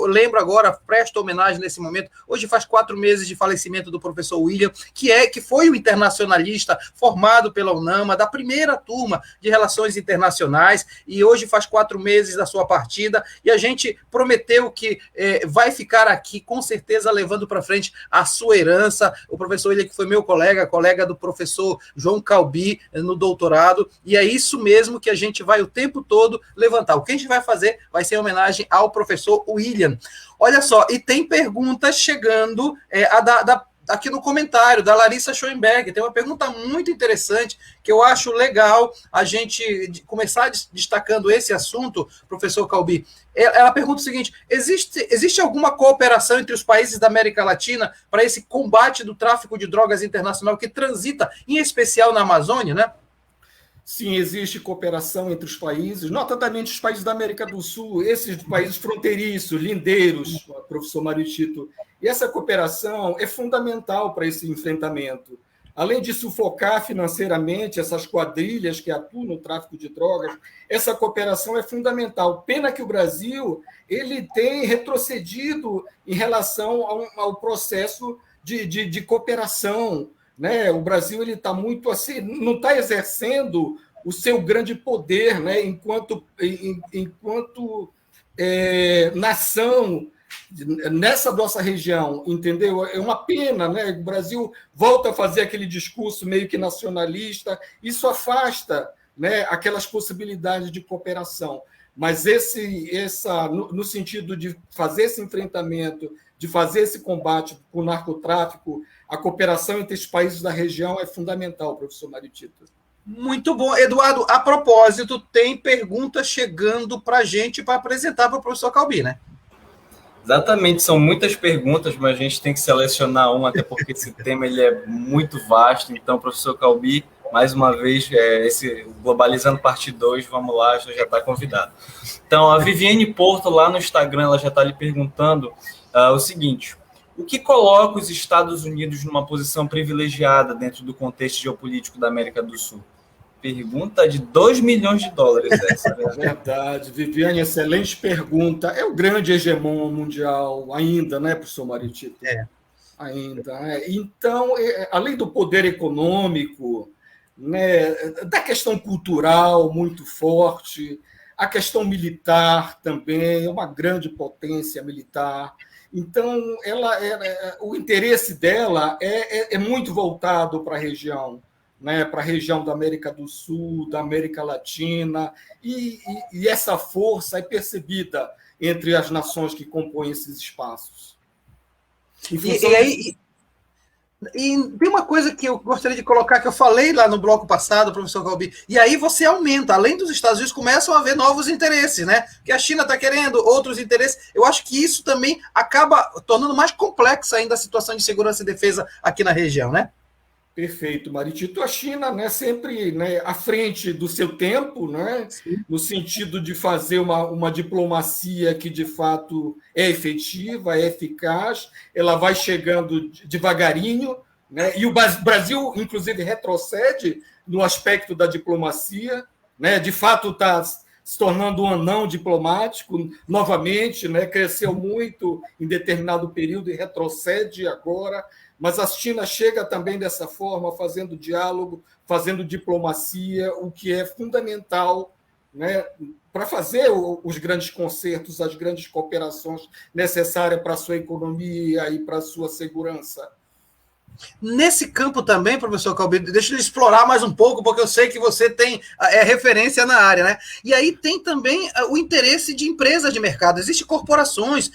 lembro agora, presto homenagem nesse momento, hoje faz 4 meses de falecimento do professor William, que foi um internacionalista formado pela UNAMA, da primeira turma de Relações Internacionais, e hoje faz 4 meses da sua partida, e a gente prometeu que vai ficar aqui, com certeza, levando para frente a sua herança. O professor William, que foi meu colega do professor João Calbi no doutorado, e é isso mesmo que a gente vai o tempo todo levantar. O que a gente vai fazer vai ser em homenagem ao professor William. Olha só, e tem perguntas chegando, aqui no comentário da Larissa Schoenberg. Tem uma pergunta muito interessante que eu acho legal a gente começar destacando esse assunto, professor Calbi. Ela pergunta o seguinte: existe alguma cooperação entre os países da América Latina para esse combate do tráfico de drogas internacional que transita, em especial na Amazônia, né? Sim, existe cooperação entre os países, notadamente os países da América do Sul, esses países fronteiriços, lindeiros, professor Mário Tito. E essa cooperação é fundamental para esse enfrentamento. além de sufocar financeiramente essas quadrilhas que atuam no tráfico de drogas, essa cooperação é fundamental. Pena que o Brasil ele tem retrocedido em relação ao processo de cooperação, né? O Brasil ele está muito assim, não está exercendo o seu grande poder, né? enquanto nação nessa nossa região, entendeu? É uma pena, né? O Brasil volta a fazer aquele discurso meio que nacionalista, isso afasta, né, aquelas possibilidades de cooperação. Mas no sentido de fazer esse enfrentamento, de fazer esse combate com o narcotráfico, a cooperação entre os países da região é fundamental, professor Mário Tito. Muito bom. Eduardo, a propósito, tem perguntas chegando para a gente para apresentar para o professor Calbi, né? Exatamente, são muitas perguntas, mas a gente tem que selecionar uma, até porque esse tema ele é muito vasto. Então, professor Calbi, mais uma vez, esse Globalizando Parte 2, vamos lá, já está convidado. Então, a Viviane Porto, lá no Instagram, ela já está lhe perguntando o seguinte: o que coloca os Estados Unidos numa posição privilegiada dentro do contexto geopolítico da América do Sul? Pergunta de 2 milhões de dólares. Essa, né? Verdade, Viviane, excelente pergunta. É o grande hegemon mundial ainda, né, professor Mário Tito? Ainda. Então, além do poder econômico, né, da questão cultural muito forte, a questão militar também, é uma grande potência militar. Então, o interesse dela é muito voltado para a região, né, para a região da América do Sul, da América Latina, e essa força é percebida entre as nações que compõem esses espaços. E tem uma coisa que eu gostaria de colocar, que eu falei lá no bloco passado, professor Calbi, e aí você aumenta, além dos Estados Unidos, começam a haver novos interesses, né? Que a China está querendo, outros interesses. Eu acho que isso também acaba tornando mais complexa ainda a situação de segurança e defesa aqui na região, né? Perfeito, Maritito. A China, né, sempre, né, à frente do seu tempo, né, no sentido de fazer uma diplomacia que, de fato, é efetiva, é eficaz, ela vai chegando devagarinho, né, e o Brasil, inclusive, retrocede no aspecto da diplomacia, né, de fato está se tornando um anão diplomático novamente, né, cresceu muito em determinado período e retrocede agora. Mas a China chega também dessa forma, fazendo diálogo, fazendo diplomacia, o que é fundamental, né, para fazer os grandes concertos, as grandes cooperações necessárias para a sua economia e para a sua segurança. Nesse campo também, professor Calbi, deixa eu explorar mais um pouco, porque eu sei que você tem referência na área, né? E aí tem também o interesse de empresas de mercado. Existem corporações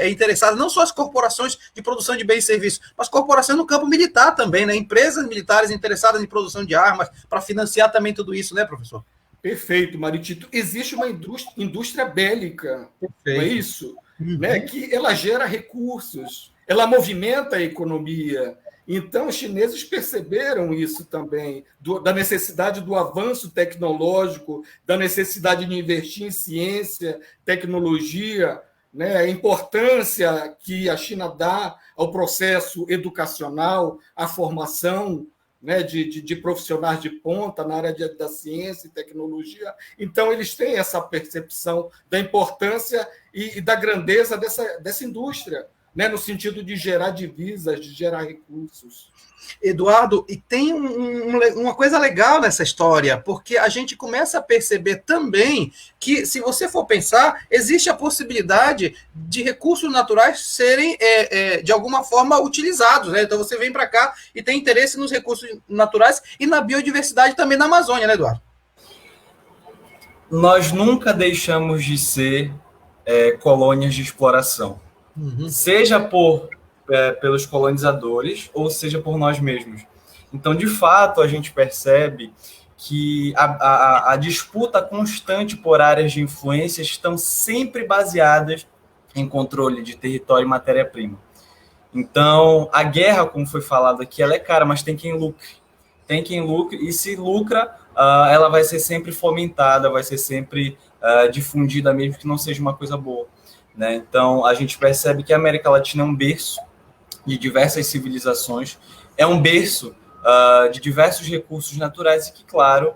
interessadas, não só as corporações de produção de bens e serviços, mas corporações no campo militar também, né? Empresas militares interessadas em produção de armas, para financiar também tudo isso, né, professor? Perfeito, Maritito. Existe uma indústria bélica, não é isso? Né? Que ela gera recursos, ela movimenta a economia. Então, os chineses perceberam isso também, da necessidade do avanço tecnológico, da necessidade de investir em ciência, tecnologia, né? A importância que a China dá ao processo educacional, à formação, né, de profissionais de ponta na área da ciência e tecnologia. Então, eles têm essa percepção da importância e da grandeza dessa indústria, né, no sentido de gerar divisas, de gerar recursos. Eduardo, e tem uma coisa legal nessa história, porque a gente começa a perceber também que, se você for pensar, existe a possibilidade de recursos naturais serem, de alguma forma, utilizados, né? Então, você vem para cá e tem interesse nos recursos naturais e na biodiversidade também na Amazônia, né, Eduardo? Nós nunca deixamos de ser colônias de exploração. Seja pelos colonizadores, ou seja por nós mesmos. Então, de fato, a gente percebe que a disputa constante por áreas de influência estão sempre baseadas em controle de território e matéria-prima. Então, a guerra, como foi falado aqui, ela é cara, mas tem quem lucre. Tem quem lucre, e se lucra, ela vai ser sempre fomentada, vai ser sempre difundida, mesmo que não seja uma coisa boa, né? Então, a gente percebe que a América Latina é um berço de diversas civilizações, é um berço de diversos recursos naturais e que, claro,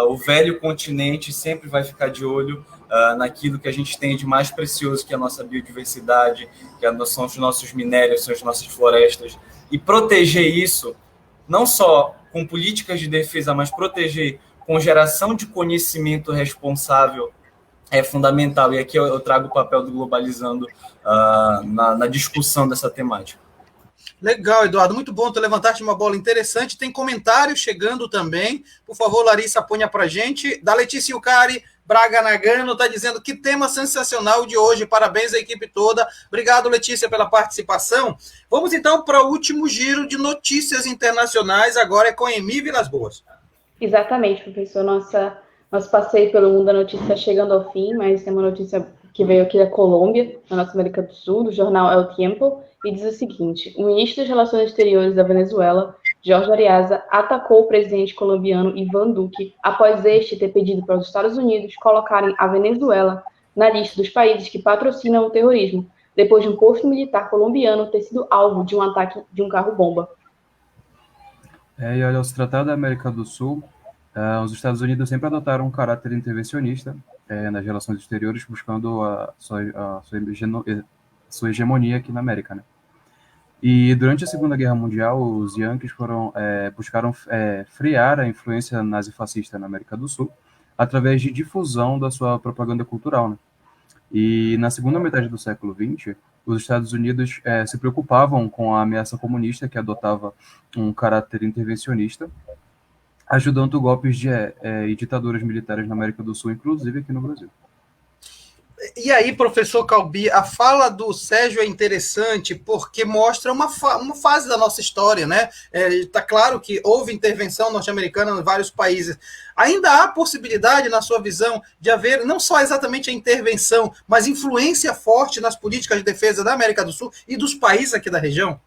o velho continente sempre vai ficar de olho naquilo que a gente tem de mais precioso, que é a nossa biodiversidade, são os nossos minérios, são as nossas florestas, e proteger isso, não só com políticas de defesa, mas proteger com geração de conhecimento responsável é fundamental. E aqui eu trago o papel do Globalizando na discussão dessa temática. Legal, Eduardo, muito bom, tu levantaste uma bola interessante, tem comentário chegando também, por favor, Larissa, ponha pra gente, da Letícia Yucari, Braga Nagano, está dizendo que tema sensacional de hoje, parabéns à equipe toda, obrigado, Letícia, pela participação. Vamos então para o último giro de notícias internacionais, agora é com Emi Vilas Boas. Exatamente, professor, nosso passeio pelo mundo da notícia está chegando ao fim, mas tem uma notícia que veio aqui da Colômbia, na nossa América do Sul, do jornal El Tiempo, e diz o seguinte: o ministro das Relações Exteriores da Venezuela, Jorge Arias, atacou o presidente colombiano Iván Duque após este ter pedido para os Estados Unidos colocarem a Venezuela na lista dos países que patrocinam o terrorismo, depois de um posto militar colombiano ter sido alvo de um ataque de um carro-bomba. E olha, se tratar da América do Sul, os Estados Unidos sempre adotaram um caráter intervencionista nas relações exteriores, buscando a sua hegemonia aqui na América, né? E durante a Segunda Guerra Mundial, os Yankees buscaram frear a influência nazifascista na América do Sul através de difusão da sua propaganda cultural, né? E na segunda metade do século XX, os Estados Unidos se preocupavam com a ameaça comunista que adotava um caráter intervencionista, ajudando golpes e ditaduras militares na América do Sul, inclusive aqui no Brasil. E aí, professor Calbi, a fala do Sérgio é interessante porque mostra uma fase da nossa história, né? Está claro que houve intervenção norte-americana em vários países. Ainda há possibilidade, na sua visão, de haver não só exatamente a intervenção, mas influência forte nas políticas de defesa da América do Sul e dos países aqui da região?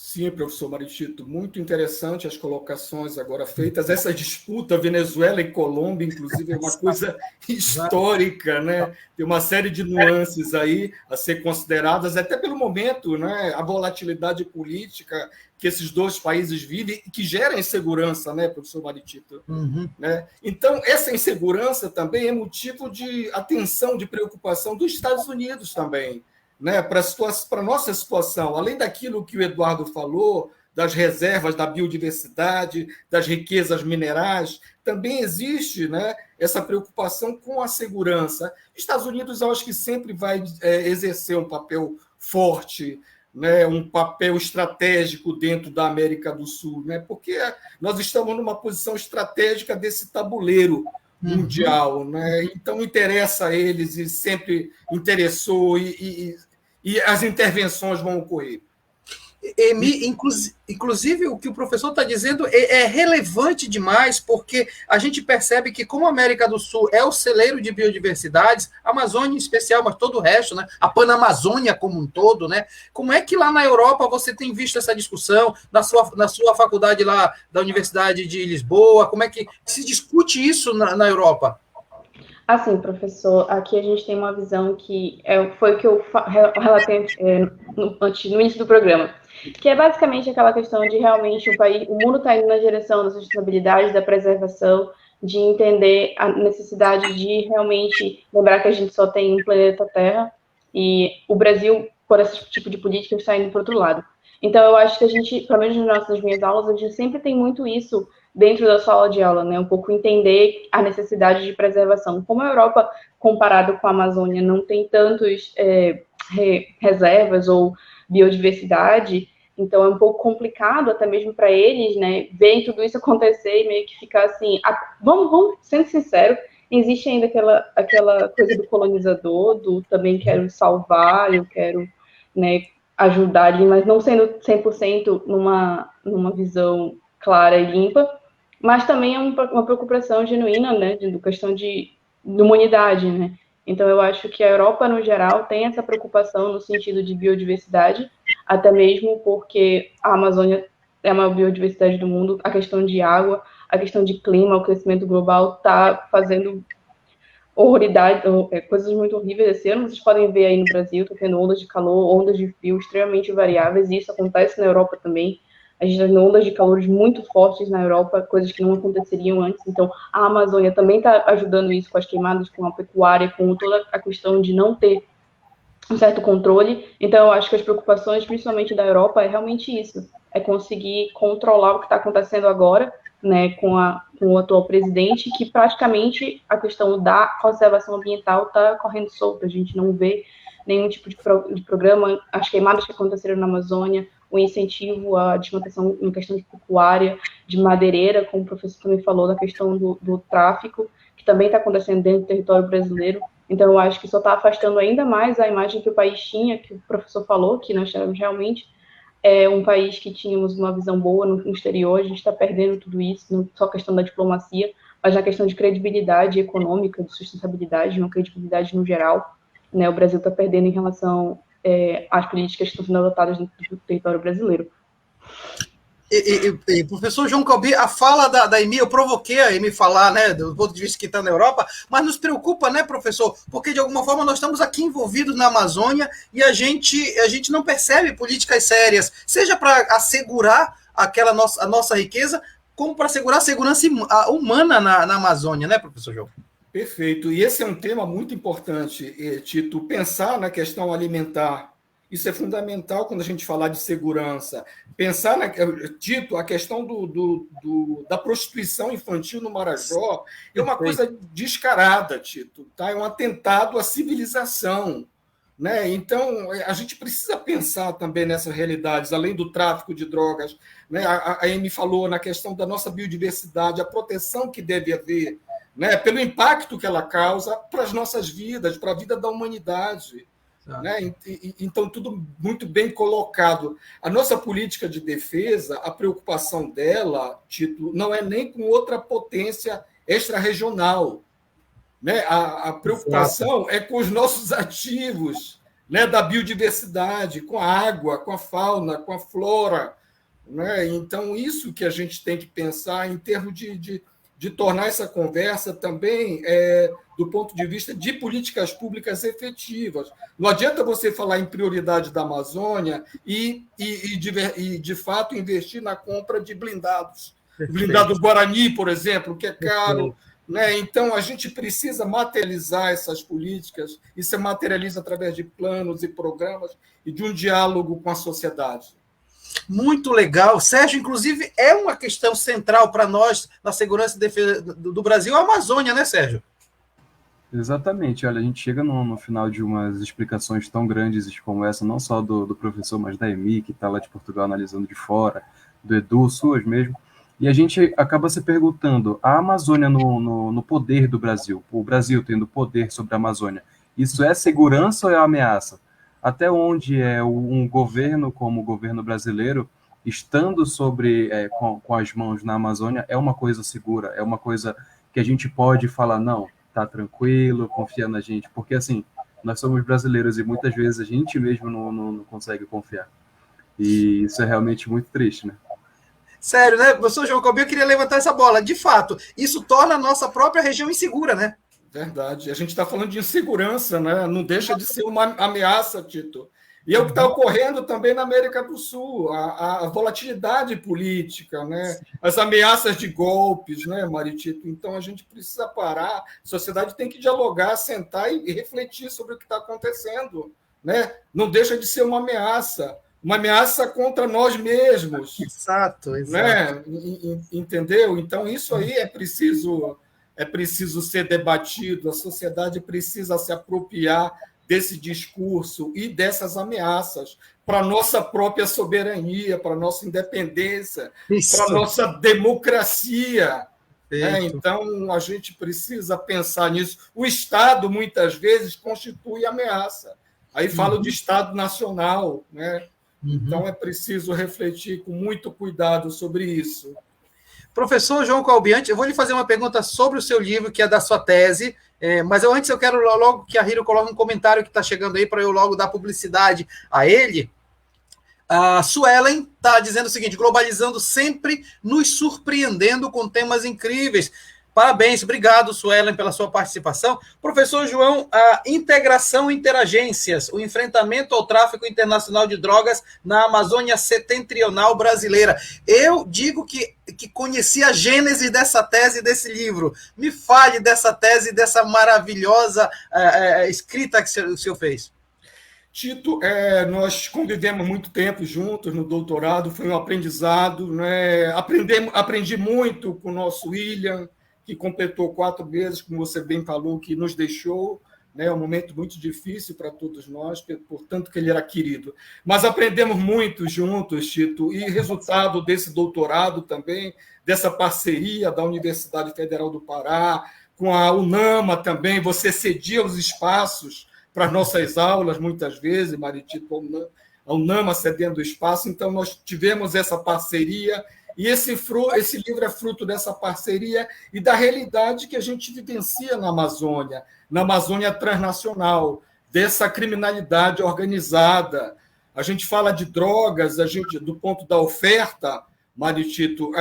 Sim, professor Maritito, muito interessante as colocações agora feitas. Essa disputa Venezuela e Colômbia, inclusive, é uma coisa histórica, né? Tem uma série de nuances aí a ser consideradas, até pelo momento, né? A volatilidade política que esses dois países vivem e que gera insegurança, né, professor Maritito? Uhum. Né? Então, essa insegurança também é motivo de atenção, de preocupação dos Estados Unidos também. Né, para a nossa situação, além daquilo que o Eduardo falou, das reservas da biodiversidade, das riquezas minerais, também existe, né, essa preocupação com a segurança. Estados Unidos, eu acho que sempre vai exercer um papel forte, né, um papel estratégico dentro da América do Sul, né, porque nós estamos numa posição estratégica desse tabuleiro mundial. Né, então, interessa a eles e sempre interessou e as intervenções vão ocorrer. Inclusive, o que o professor está dizendo é relevante demais, porque a gente percebe que, como a América do Sul é o celeiro de biodiversidades, a Amazônia em especial, mas todo o resto, né? A Panamazônia como um todo, né? Como é que lá na Europa você tem visto essa discussão, na sua faculdade lá da Universidade de Lisboa? Como é que se discute isso na Europa? Assim, professor, aqui a gente tem uma visão que foi o que eu relatei no início do programa, que é basicamente aquela questão de realmente o mundo está indo na direção da sustentabilidade, da preservação, de entender a necessidade de realmente lembrar que a gente só tem um planeta Terra e o Brasil, por esse tipo de política, está indo para o outro lado. Então, eu acho que a gente, pelo menos nas minhas aulas, a gente sempre tem muito isso dentro da sala de aula, né? Um pouco entender a necessidade de preservação. Como a Europa, comparado com a Amazônia, não tem tantos reservas ou biodiversidade, então é um pouco complicado até mesmo para eles, né? Ver tudo isso acontecer e meio que ficar assim... Vamos sendo sincero, existe ainda aquela coisa do colonizador, do também quero salvar, eu quero, né, ajudar ali, mas não sendo 100% numa visão clara e limpa, mas também é uma preocupação genuína, né, de questão de humanidade, né? Então, eu acho que a Europa, no geral, tem essa preocupação no sentido de biodiversidade, até mesmo porque a Amazônia é a maior biodiversidade do mundo, a questão de água, a questão de clima, o crescimento global está fazendo coisas muito horríveis esse ano. Vocês podem ver aí no Brasil, está tendo ondas de calor, ondas de frio extremamente variáveis, e isso acontece na Europa também. A gente está em ondas de calores muito fortes na Europa, coisas que não aconteceriam antes. Então, a Amazônia também está ajudando isso com as queimadas, com a pecuária, com toda a questão de não ter um certo controle. Então, eu acho que as preocupações, principalmente da Europa, é realmente isso, é conseguir controlar o que está acontecendo agora, né, com o atual presidente, que praticamente a questão da conservação ambiental está correndo solta. A gente não vê nenhum tipo de programa, as queimadas que aconteceram na Amazônia, o incentivo à desmatação em questão de pecuária, de madeireira, como o professor também falou, da questão do tráfico, que também está acontecendo dentro do território brasileiro. Então, eu acho que só está afastando ainda mais a imagem que o país tinha, que o professor falou, que nós éramos realmente um país que tínhamos uma visão boa no exterior. A gente está perdendo tudo isso, não só a questão da diplomacia, mas na questão de credibilidade econômica, de sustentabilidade, uma credibilidade no geral, né? O Brasil está perdendo em relação às políticas que estão sendo adotadas dentro do território brasileiro. Professor João Caubi, a fala da Emi, eu provoquei a Emi falar, né, do ponto de vista que está na Europa, mas nos preocupa, né, professor, porque de alguma forma nós estamos aqui envolvidos na Amazônia e a gente não percebe políticas sérias, seja para assegurar a nossa riqueza, como para assegurar a segurança humana na Amazônia, né, professor João? Perfeito. E esse é um tema muito importante, Tito, pensar na questão alimentar. Isso é fundamental quando a gente falar de segurança. Pensar, Tito, a questão da prostituição infantil no Marajó é uma coisa descarada, Tito. Tá? É um atentado à civilização. Né? Então, a gente precisa pensar também nessas realidades, além do tráfico de drogas. Né? A Amy falou na questão da nossa biodiversidade, a proteção que deve haver, né? Pelo impacto que ela causa para as nossas vidas, para a vida da humanidade. Né? Então, tudo muito bem colocado. A nossa política de defesa, a preocupação dela, Tito, não é nem com outra potência extra-regional. Né? A preocupação é com os nossos ativos, né? Da biodiversidade, com a água, com a fauna, com a flora. Né? Então, isso que a gente tem que pensar em termos de tornar essa conversa também do ponto de vista de políticas públicas efetivas. Não adianta você falar em prioridade da Amazônia e de fato, investir na compra de blindados. Blindado Guarani, por exemplo, que é caro. Né? Então, a gente precisa materializar essas políticas, e se materializa através de planos e programas e de um diálogo com a sociedade. Muito legal. Sérgio, inclusive, é uma questão central para nós na segurança e defesa do Brasil, a Amazônia, né, Sérgio? Exatamente. Olha, a gente chega no final de umas explicações tão grandes como essa, não só do professor, mas da Emi, que está lá de Portugal analisando de fora, do Edu, suas mesmo, e a gente acaba se perguntando, a Amazônia no poder do Brasil, o Brasil tendo poder sobre a Amazônia, isso é segurança ou é ameaça? Até onde um governo como o governo brasileiro, estando com as mãos na Amazônia, é uma coisa segura, é uma coisa que a gente pode falar, não, tá tranquilo, confia na gente, porque assim, nós somos brasileiros e muitas vezes a gente mesmo não consegue confiar. E isso é realmente muito triste, né? Sério, né? Professor João Caubi, eu queria levantar essa bola. De fato, isso torna a nossa própria região insegura, né? Verdade. A gente está falando de insegurança, né? Não deixa de ser uma ameaça, Tito. E é o que está ocorrendo também na América do Sul, a volatilidade política, né? As ameaças de golpes, né, Maritito? Então, a gente precisa parar, a sociedade tem que dialogar, sentar e refletir sobre o que está acontecendo. Né? Não deixa de ser uma ameaça contra nós mesmos. Exato. Né? Entendeu? Então, isso aí é preciso ser debatido, a sociedade precisa se apropriar desse discurso e dessas ameaças para a nossa própria soberania, para a nossa independência, para a nossa democracia. Né? Então, a gente precisa pensar nisso. O Estado, muitas vezes, constitui ameaça. Aí falo de Estado nacional. Né? Então, é preciso refletir com muito cuidado sobre isso. Professor João Caubi, eu vou lhe fazer uma pergunta sobre o seu livro, que é da sua tese, mas antes eu quero logo que a Hiro coloque um comentário que está chegando aí para eu logo dar publicidade a ele. A Suelen está dizendo o seguinte, globalizando sempre nos surpreendendo com temas incríveis. Parabéns, obrigado, Suelen, pela sua participação. Professor João, a integração interagências, o enfrentamento ao tráfico internacional de drogas na Amazônia Setentrional brasileira. Eu digo que conheci a gênese dessa tese, desse livro. Me fale dessa tese, dessa maravilhosa escrita que o senhor fez. Tito, nós convivemos muito tempo juntos no doutorado, foi um aprendizado, né? Aprendi muito com o nosso William, que completou 4 meses, como você bem falou, que nos deixou, né? Um momento muito difícil para todos nós, portanto que ele era querido. Mas aprendemos muito juntos, Tito, e resultado desse doutorado também, dessa parceria da Universidade Federal do Pará, com a UNAMA também, você cedia os espaços para as nossas aulas, muitas vezes, Maritito, a UNAMA cedendo espaço, então nós tivemos essa parceria, e esse livro é fruto dessa parceria e da realidade que a gente vivencia na Amazônia transnacional, dessa criminalidade organizada. A gente fala de drogas, do ponto da oferta, Maritito,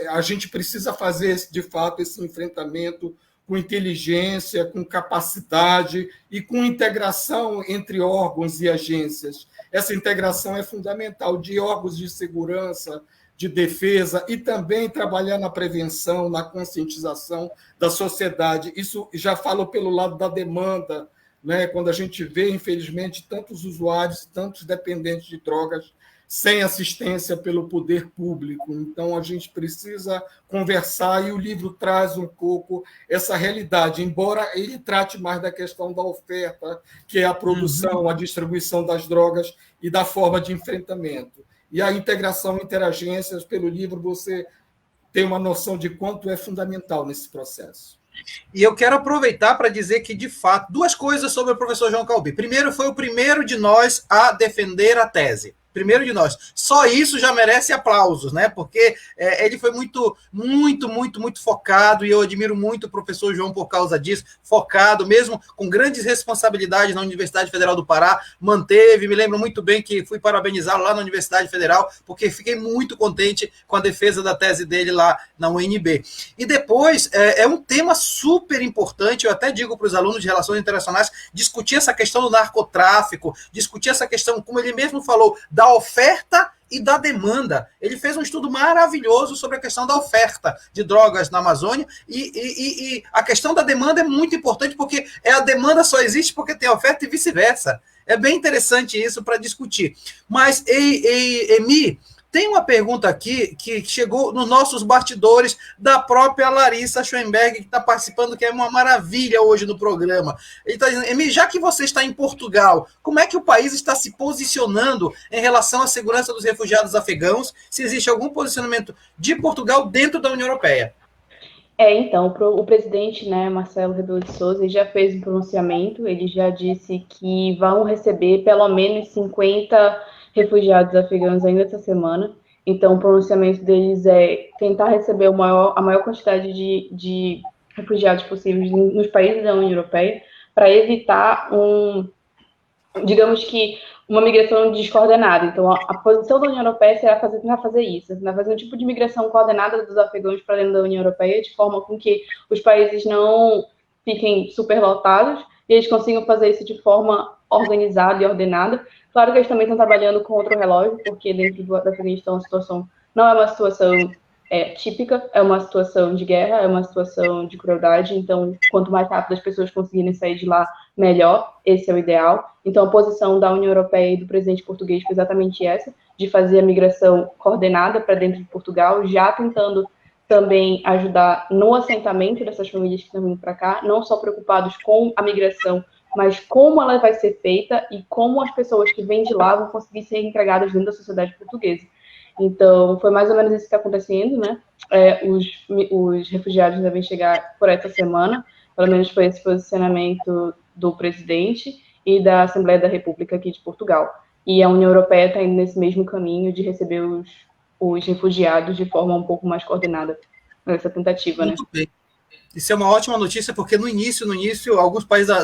a gente precisa fazer, de fato, esse enfrentamento com inteligência, com capacidade e com integração entre órgãos e agências. Essa integração é fundamental, de órgãos de segurança, de defesa, e também trabalhar na prevenção, na conscientização da sociedade. Isso já falo pelo lado da demanda, né? Quando a gente vê, infelizmente, tantos usuários, tantos dependentes de drogas sem assistência pelo poder público. Então, a gente precisa conversar, e o livro traz um pouco essa realidade, embora ele trate mais da questão da oferta, que é a produção, a distribuição das drogas e da forma de enfrentamento. E a integração interagências, pelo livro, você tem uma noção de quanto é fundamental nesse processo. E eu quero aproveitar para dizer que, de fato, 2 coisas sobre o professor João Caubi. Primeiro, foi o primeiro de nós a defender a tese. Primeiro de nós. Só isso já merece aplausos, né? Porque ele foi muito focado, e eu admiro muito o professor João por causa disso, focado, mesmo com grandes responsabilidades na Universidade Federal do Pará, manteve, me lembro muito bem que fui parabenizá-lo lá na Universidade Federal, porque fiquei muito contente com a defesa da tese dele lá na UNB. E depois, é um tema super importante, eu até digo para os alunos de Relações Internacionais, discutir essa questão do narcotráfico, discutir essa questão, como ele mesmo falou, da oferta e da demanda. Ele fez um estudo maravilhoso sobre a questão da oferta de drogas na Amazônia, e a questão da demanda é muito importante, porque a demanda só existe porque tem oferta e vice-versa. É bem interessante isso para discutir. Mas, Emi, tem uma pergunta aqui que chegou nos nossos bastidores da própria Larissa Schoenberg, que está participando, que é uma maravilha hoje no programa. Ele está dizendo: Emi, já que você está em Portugal, como é que o país está se posicionando em relação à segurança dos refugiados afegãos? Se existe algum posicionamento de Portugal dentro da União Europeia? Então, o presidente, né, Marcelo Rebelo de Sousa, já fez um pronunciamento, ele já disse que vão receber pelo menos 50 refugiados afegãos ainda essa semana. Então, o pronunciamento deles é tentar receber a maior quantidade de refugiados possíveis nos países da União Europeia, para evitar digamos que, uma migração descoordenada. Então, a posição da União Europeia será tentar fazer isso, tentar fazer um tipo de migração coordenada dos afegãos para dentro da União Europeia, de forma com que os países não fiquem superlotados e eles consigam fazer isso de forma organizada e ordenada. Claro que eles também estão trabalhando contra o relógio, porque dentro do Afeganistão a situação não é uma situação típica, é uma situação de guerra, é uma situação de crueldade. Então, quanto mais rápido as pessoas conseguirem sair de lá, melhor. Esse é o ideal. Então, a posição da União Europeia e do presidente português foi exatamente essa, de fazer a migração coordenada para dentro de Portugal, já tentando também ajudar no assentamento dessas famílias que estão vindo para cá, não só preocupados com a migração, mas como ela vai ser feita e como as pessoas que vêm de lá vão conseguir ser empregadas dentro da sociedade portuguesa. Então, foi mais ou menos isso que está acontecendo, né? Os refugiados devem chegar por essa semana, pelo menos foi esse posicionamento do presidente e da Assembleia da República aqui de Portugal. E a União Europeia está indo nesse mesmo caminho de receber os refugiados de forma um pouco mais coordenada, nessa tentativa, né? Muito bem. Isso é uma ótima notícia, porque no início, alguns países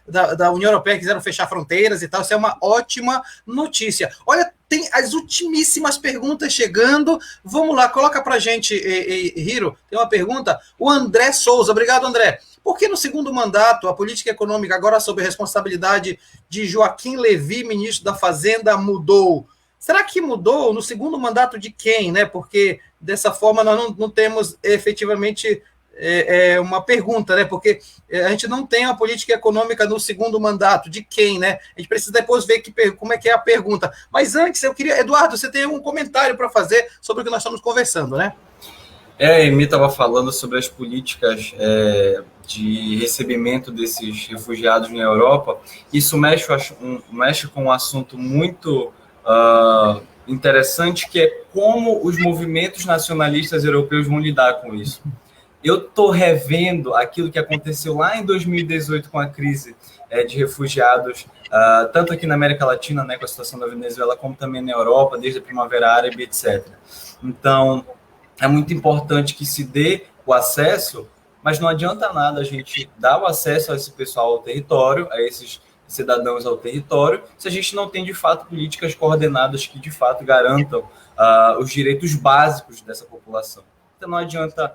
da União Europeia quiseram fechar fronteiras e tal. Isso é uma ótima notícia. Olha, tem as ultimíssimas perguntas chegando. Vamos lá, coloca para a gente, Hiro, tem uma pergunta. O André Souza, obrigado, André. Por que no segundo mandato a política econômica, agora sob a responsabilidade de Joaquim Levy, ministro da Fazenda, mudou? Será que mudou no segundo mandato de quem, né? Porque dessa forma nós não temos efetivamente uma pergunta, né? Porque a gente não tem a política econômica no segundo mandato de quem, né? A gente precisa depois ver como é que é a pergunta. Mas antes eu queria, Eduardo, você tem um comentário para fazer sobre o que nós estamos conversando, né? A Emi estava falando sobre as políticas de recebimento desses refugiados na Europa. Isso mexe com um assunto muito interessante, que é como os movimentos nacionalistas europeus vão lidar com isso. Eu estou revendo aquilo que aconteceu lá em 2018 com a crise de refugiados, tanto aqui na América Latina, né, com a situação da Venezuela, como também na Europa, desde a Primavera Árabe, etc. Então, é muito importante que se dê o acesso, mas não adianta nada a gente dar o acesso a esse pessoal ao território, a esses cidadãos ao território, se a gente não tem, de fato, políticas coordenadas que, de fato, garantam os direitos básicos dessa população. Então, não adianta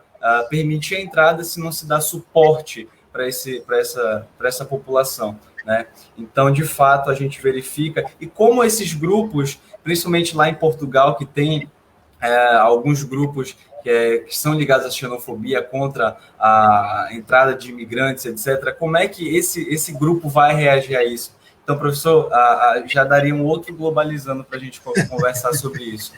permitir a entrada se não se dá suporte para essa população, né? Então, de fato, a gente verifica, e como esses grupos, principalmente lá em Portugal, que tem alguns grupos que são ligados à xenofobia contra a entrada de imigrantes, etc., como é que esse grupo vai reagir a isso? Então, professor, já daria um outro Globalizando para a gente conversar sobre isso.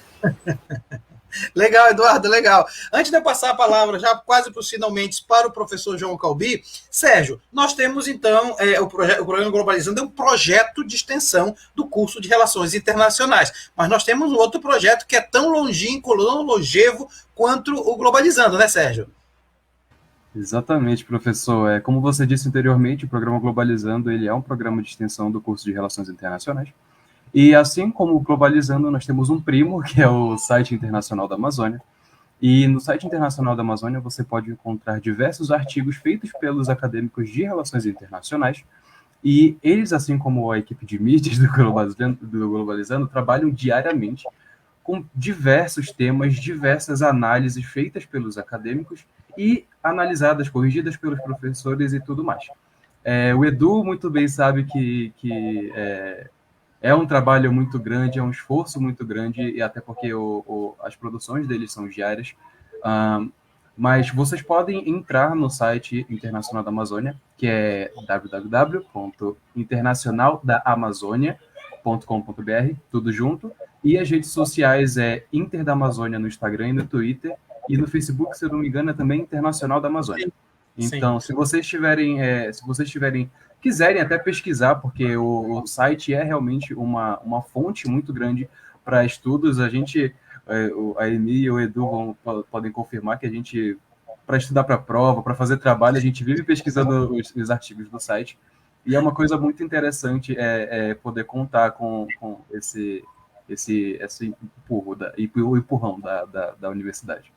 Legal, Eduardo, legal. Antes de eu passar a palavra, já quase para os finalmente, para o professor João Calbi, Sérgio, nós temos, então, o Programa Globalizando é um projeto de extensão do curso de Relações Internacionais, mas nós temos um outro projeto que é tão longínquo, tão longevo quanto o Globalizando, né, Sérgio? Exatamente, professor. Como você disse anteriormente, o Programa Globalizando ele é um programa de extensão do curso de Relações Internacionais. E assim como o Globalizando, nós temos um primo, que é o Site Internacional da Amazônia. E no Site Internacional da Amazônia você pode encontrar diversos artigos feitos pelos acadêmicos de Relações Internacionais. E eles, assim como a equipe de mídias do Globalizando, trabalham diariamente com diversos temas, diversas análises feitas pelos acadêmicos e analisadas, corrigidas pelos professores e tudo mais. O Edu muito bem sabe que é um trabalho muito grande, é um esforço muito grande, e até porque as produções deles são diárias. Mas vocês podem entrar no site Internacional da Amazônia, que é www.internacionaldaamazônia.com.br, tudo junto. E as redes sociais é Inter da Amazônia no Instagram e no Twitter. E no Facebook, se eu não me engano, é também Internacional da Amazônia. Então, se vocês quiserem até pesquisar, porque o site é realmente uma fonte muito grande para estudos, a Emi e o Edu podem confirmar que a gente, para estudar para a prova, para fazer trabalho, a gente vive pesquisando os artigos do site, e é uma coisa muito interessante poder contar com esse empurrão da universidade.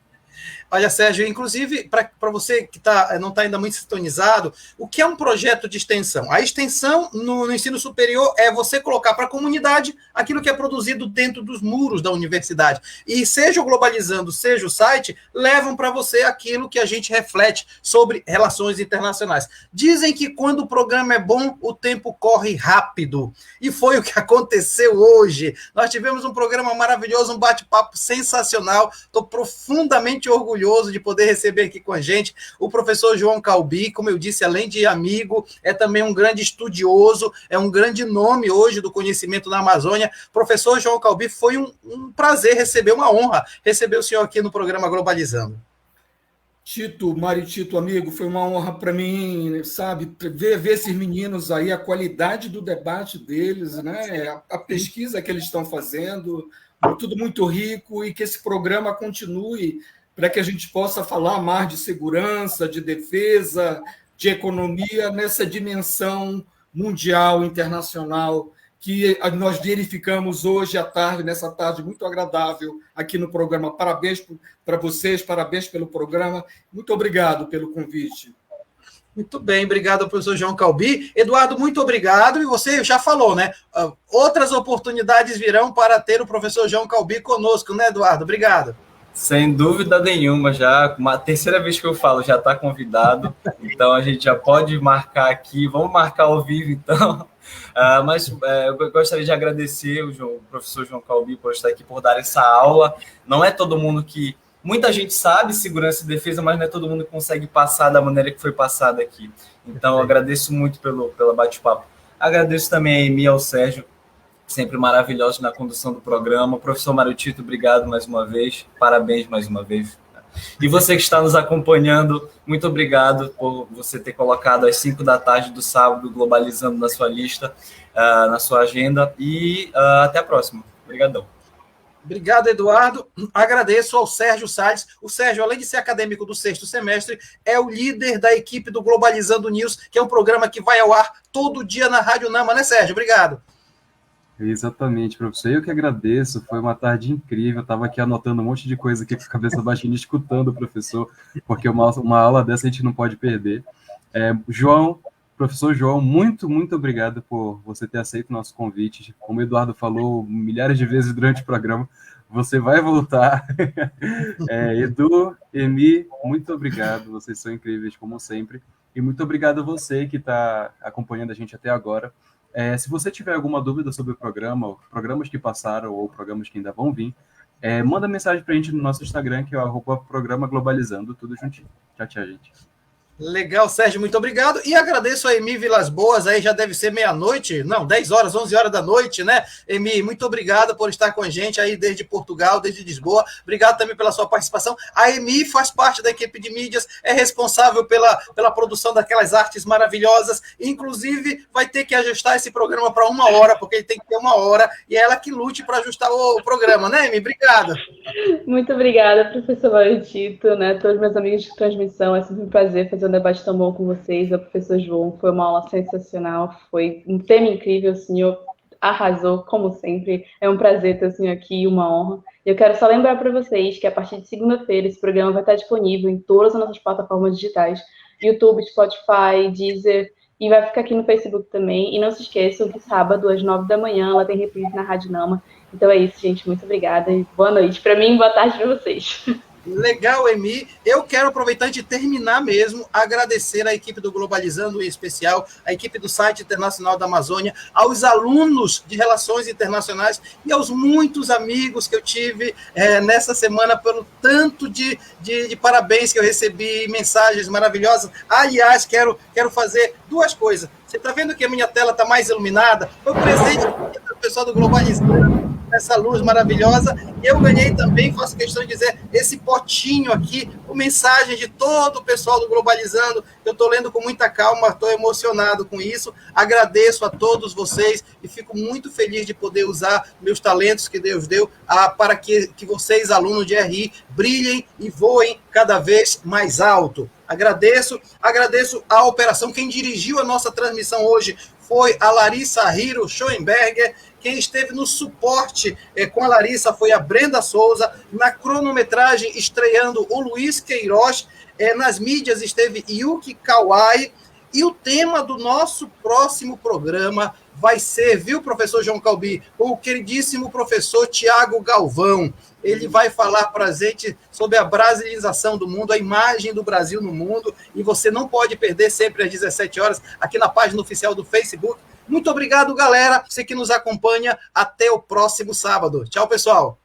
Olha, Sérgio, inclusive, para você que não está ainda muito sintonizado, o que é um projeto de extensão? A extensão no ensino superior é você colocar para a comunidade aquilo que é produzido dentro dos muros da universidade. E seja o Globalizando, seja o site, levam para você aquilo que a gente reflete sobre relações internacionais. Dizem que quando o programa é bom, o tempo corre rápido. E foi o que aconteceu hoje. Nós tivemos um programa maravilhoso, um bate-papo sensacional. Estou profundamente orgulhoso de poder receber aqui com a gente o professor João Calbi. Como eu disse, além de amigo, é também um grande estudioso, é um grande nome hoje do conhecimento na Amazônia. Professor João Calbi, foi um prazer receber, uma honra receber o senhor aqui no programa Globalizando. Mário Tito, amigo, foi uma honra para mim, sabe, ver esses meninos aí, a qualidade do debate deles, né? A pesquisa que eles estão fazendo, tudo muito rico, e que esse programa continue para que a gente possa falar mais de segurança, de defesa, de economia, nessa dimensão mundial, internacional, que nós verificamos hoje à tarde, nessa tarde muito agradável aqui no programa. Parabéns para vocês, parabéns pelo programa. Muito obrigado pelo convite. Muito bem, obrigado, professor João Calbi. Eduardo, muito obrigado. E você já falou, né? Outras oportunidades virão para ter o professor João Calbi conosco, né, Eduardo? Obrigado. Sem dúvida nenhuma, já uma terceira vez que eu falo, já está convidado, então a gente já pode marcar aqui, vamos marcar ao vivo, então. Eu gostaria de agradecer o professor João Calbi por estar aqui, por dar essa aula. Não é todo mundo que... Muita gente sabe segurança e defesa, mas não é todo mundo que consegue passar da maneira que foi passada aqui. Então, eu agradeço muito pelo bate-papo. Agradeço também a Emi e ao Sérgio, sempre maravilhosos na condução do programa. Professor Mário Tito, obrigado mais uma vez. Parabéns mais uma vez. E você que está nos acompanhando, muito obrigado por você ter colocado às 5 da tarde do sábado, Globalizando na sua lista, na sua agenda. E até a próxima. Obrigadão. Obrigado, Eduardo. Agradeço ao Sérgio Salles. O Sérgio, além de ser acadêmico do 6º semestre, é o líder da equipe do Globalizando News, que é um programa que vai ao ar todo dia na Rádio Nama, né, Sérgio? Obrigado. Exatamente, professor. Eu que agradeço, foi uma tarde incrível. Eu estava aqui anotando um monte de coisa aqui com a cabeça baixinha, escutando o professor, porque uma aula dessa a gente não pode perder. Professor João, muito obrigado por você ter aceito o nosso convite. Como o Eduardo falou milhares de vezes durante o programa, você vai voltar. Edu, Emi, muito obrigado. Vocês são incríveis, como sempre. E muito obrigado a você que está acompanhando a gente até agora. Se você tiver alguma dúvida sobre o programa, programas que passaram ou programas que ainda vão vir, manda mensagem para a gente no nosso Instagram, que é o @programa Globalizando, tudo juntinho. Tchau, gente. Legal, Sérgio, muito obrigado. E agradeço a Emi Vilas Boas, aí já deve ser meia-noite, não, 10 horas, 11 horas da noite, né? Emi, muito obrigado por estar com a gente aí desde Portugal, desde Lisboa. Obrigado também pela sua participação. A Emi faz parte da equipe de mídias, é responsável pela produção daquelas artes maravilhosas. Inclusive, vai ter que ajustar esse programa para 1 hora, porque ele tem que ter 1 hora, e é ela que lute para ajustar o programa, né, Emi? Obrigado. Muito obrigada, professor Mário Tito, né? Todos meus amigos de transmissão, é sempre um prazer fazer um debate tão bom com vocês. O professor João, foi uma aula sensacional, foi um tema incrível, o senhor arrasou, como sempre. É um prazer ter o senhor aqui, uma honra. Eu quero só lembrar para vocês que a partir de segunda-feira esse programa vai estar disponível em todas as nossas plataformas digitais, YouTube, Spotify, Deezer, e vai ficar aqui no Facebook também. E não se esqueçam que sábado, às 9 da manhã, ela tem reprise na Rádio Nama. Então é isso, gente. Muito obrigada e boa noite para mim e boa tarde para vocês. Legal, Emi. Eu quero aproveitar de terminar mesmo, agradecer à equipe do Globalizando, em especial, a equipe do site Internacional da Amazônia, aos alunos de Relações Internacionais e aos muitos amigos que eu tive nessa semana, pelo tanto de parabéns que eu recebi, mensagens maravilhosas. Aliás, quero fazer 2 coisas. Você está vendo que a minha tela está mais iluminada? Foi um presente do pessoal do Globalizando, essa luz maravilhosa. E eu ganhei também, faço questão de dizer, esse potinho aqui, com mensagens de todo o pessoal do Globalizando. Eu estou lendo com muita calma, estou emocionado com isso. Agradeço a todos vocês e fico muito feliz de poder usar meus talentos que Deus deu para que vocês, alunos de RI, brilhem e voem cada vez mais alto. Agradeço a operação. Quem dirigiu a nossa transmissão hoje foi a Larissa Hiro Schoenberger. Quem esteve no suporte com a Larissa foi a Brenda Souza. Na cronometragem, estreando o Luiz Queiroz. Nas mídias esteve Yuki Kawai. E o tema do nosso próximo programa vai ser, viu, professor João Calbi, com o queridíssimo professor Tiago Galvão. Ele vai falar para a gente sobre a brasilização do mundo, a imagem do Brasil no mundo, e você não pode perder, sempre às 17 horas, aqui na página oficial do Facebook. Muito obrigado, galera, você que nos acompanha, até o próximo sábado. Tchau, pessoal.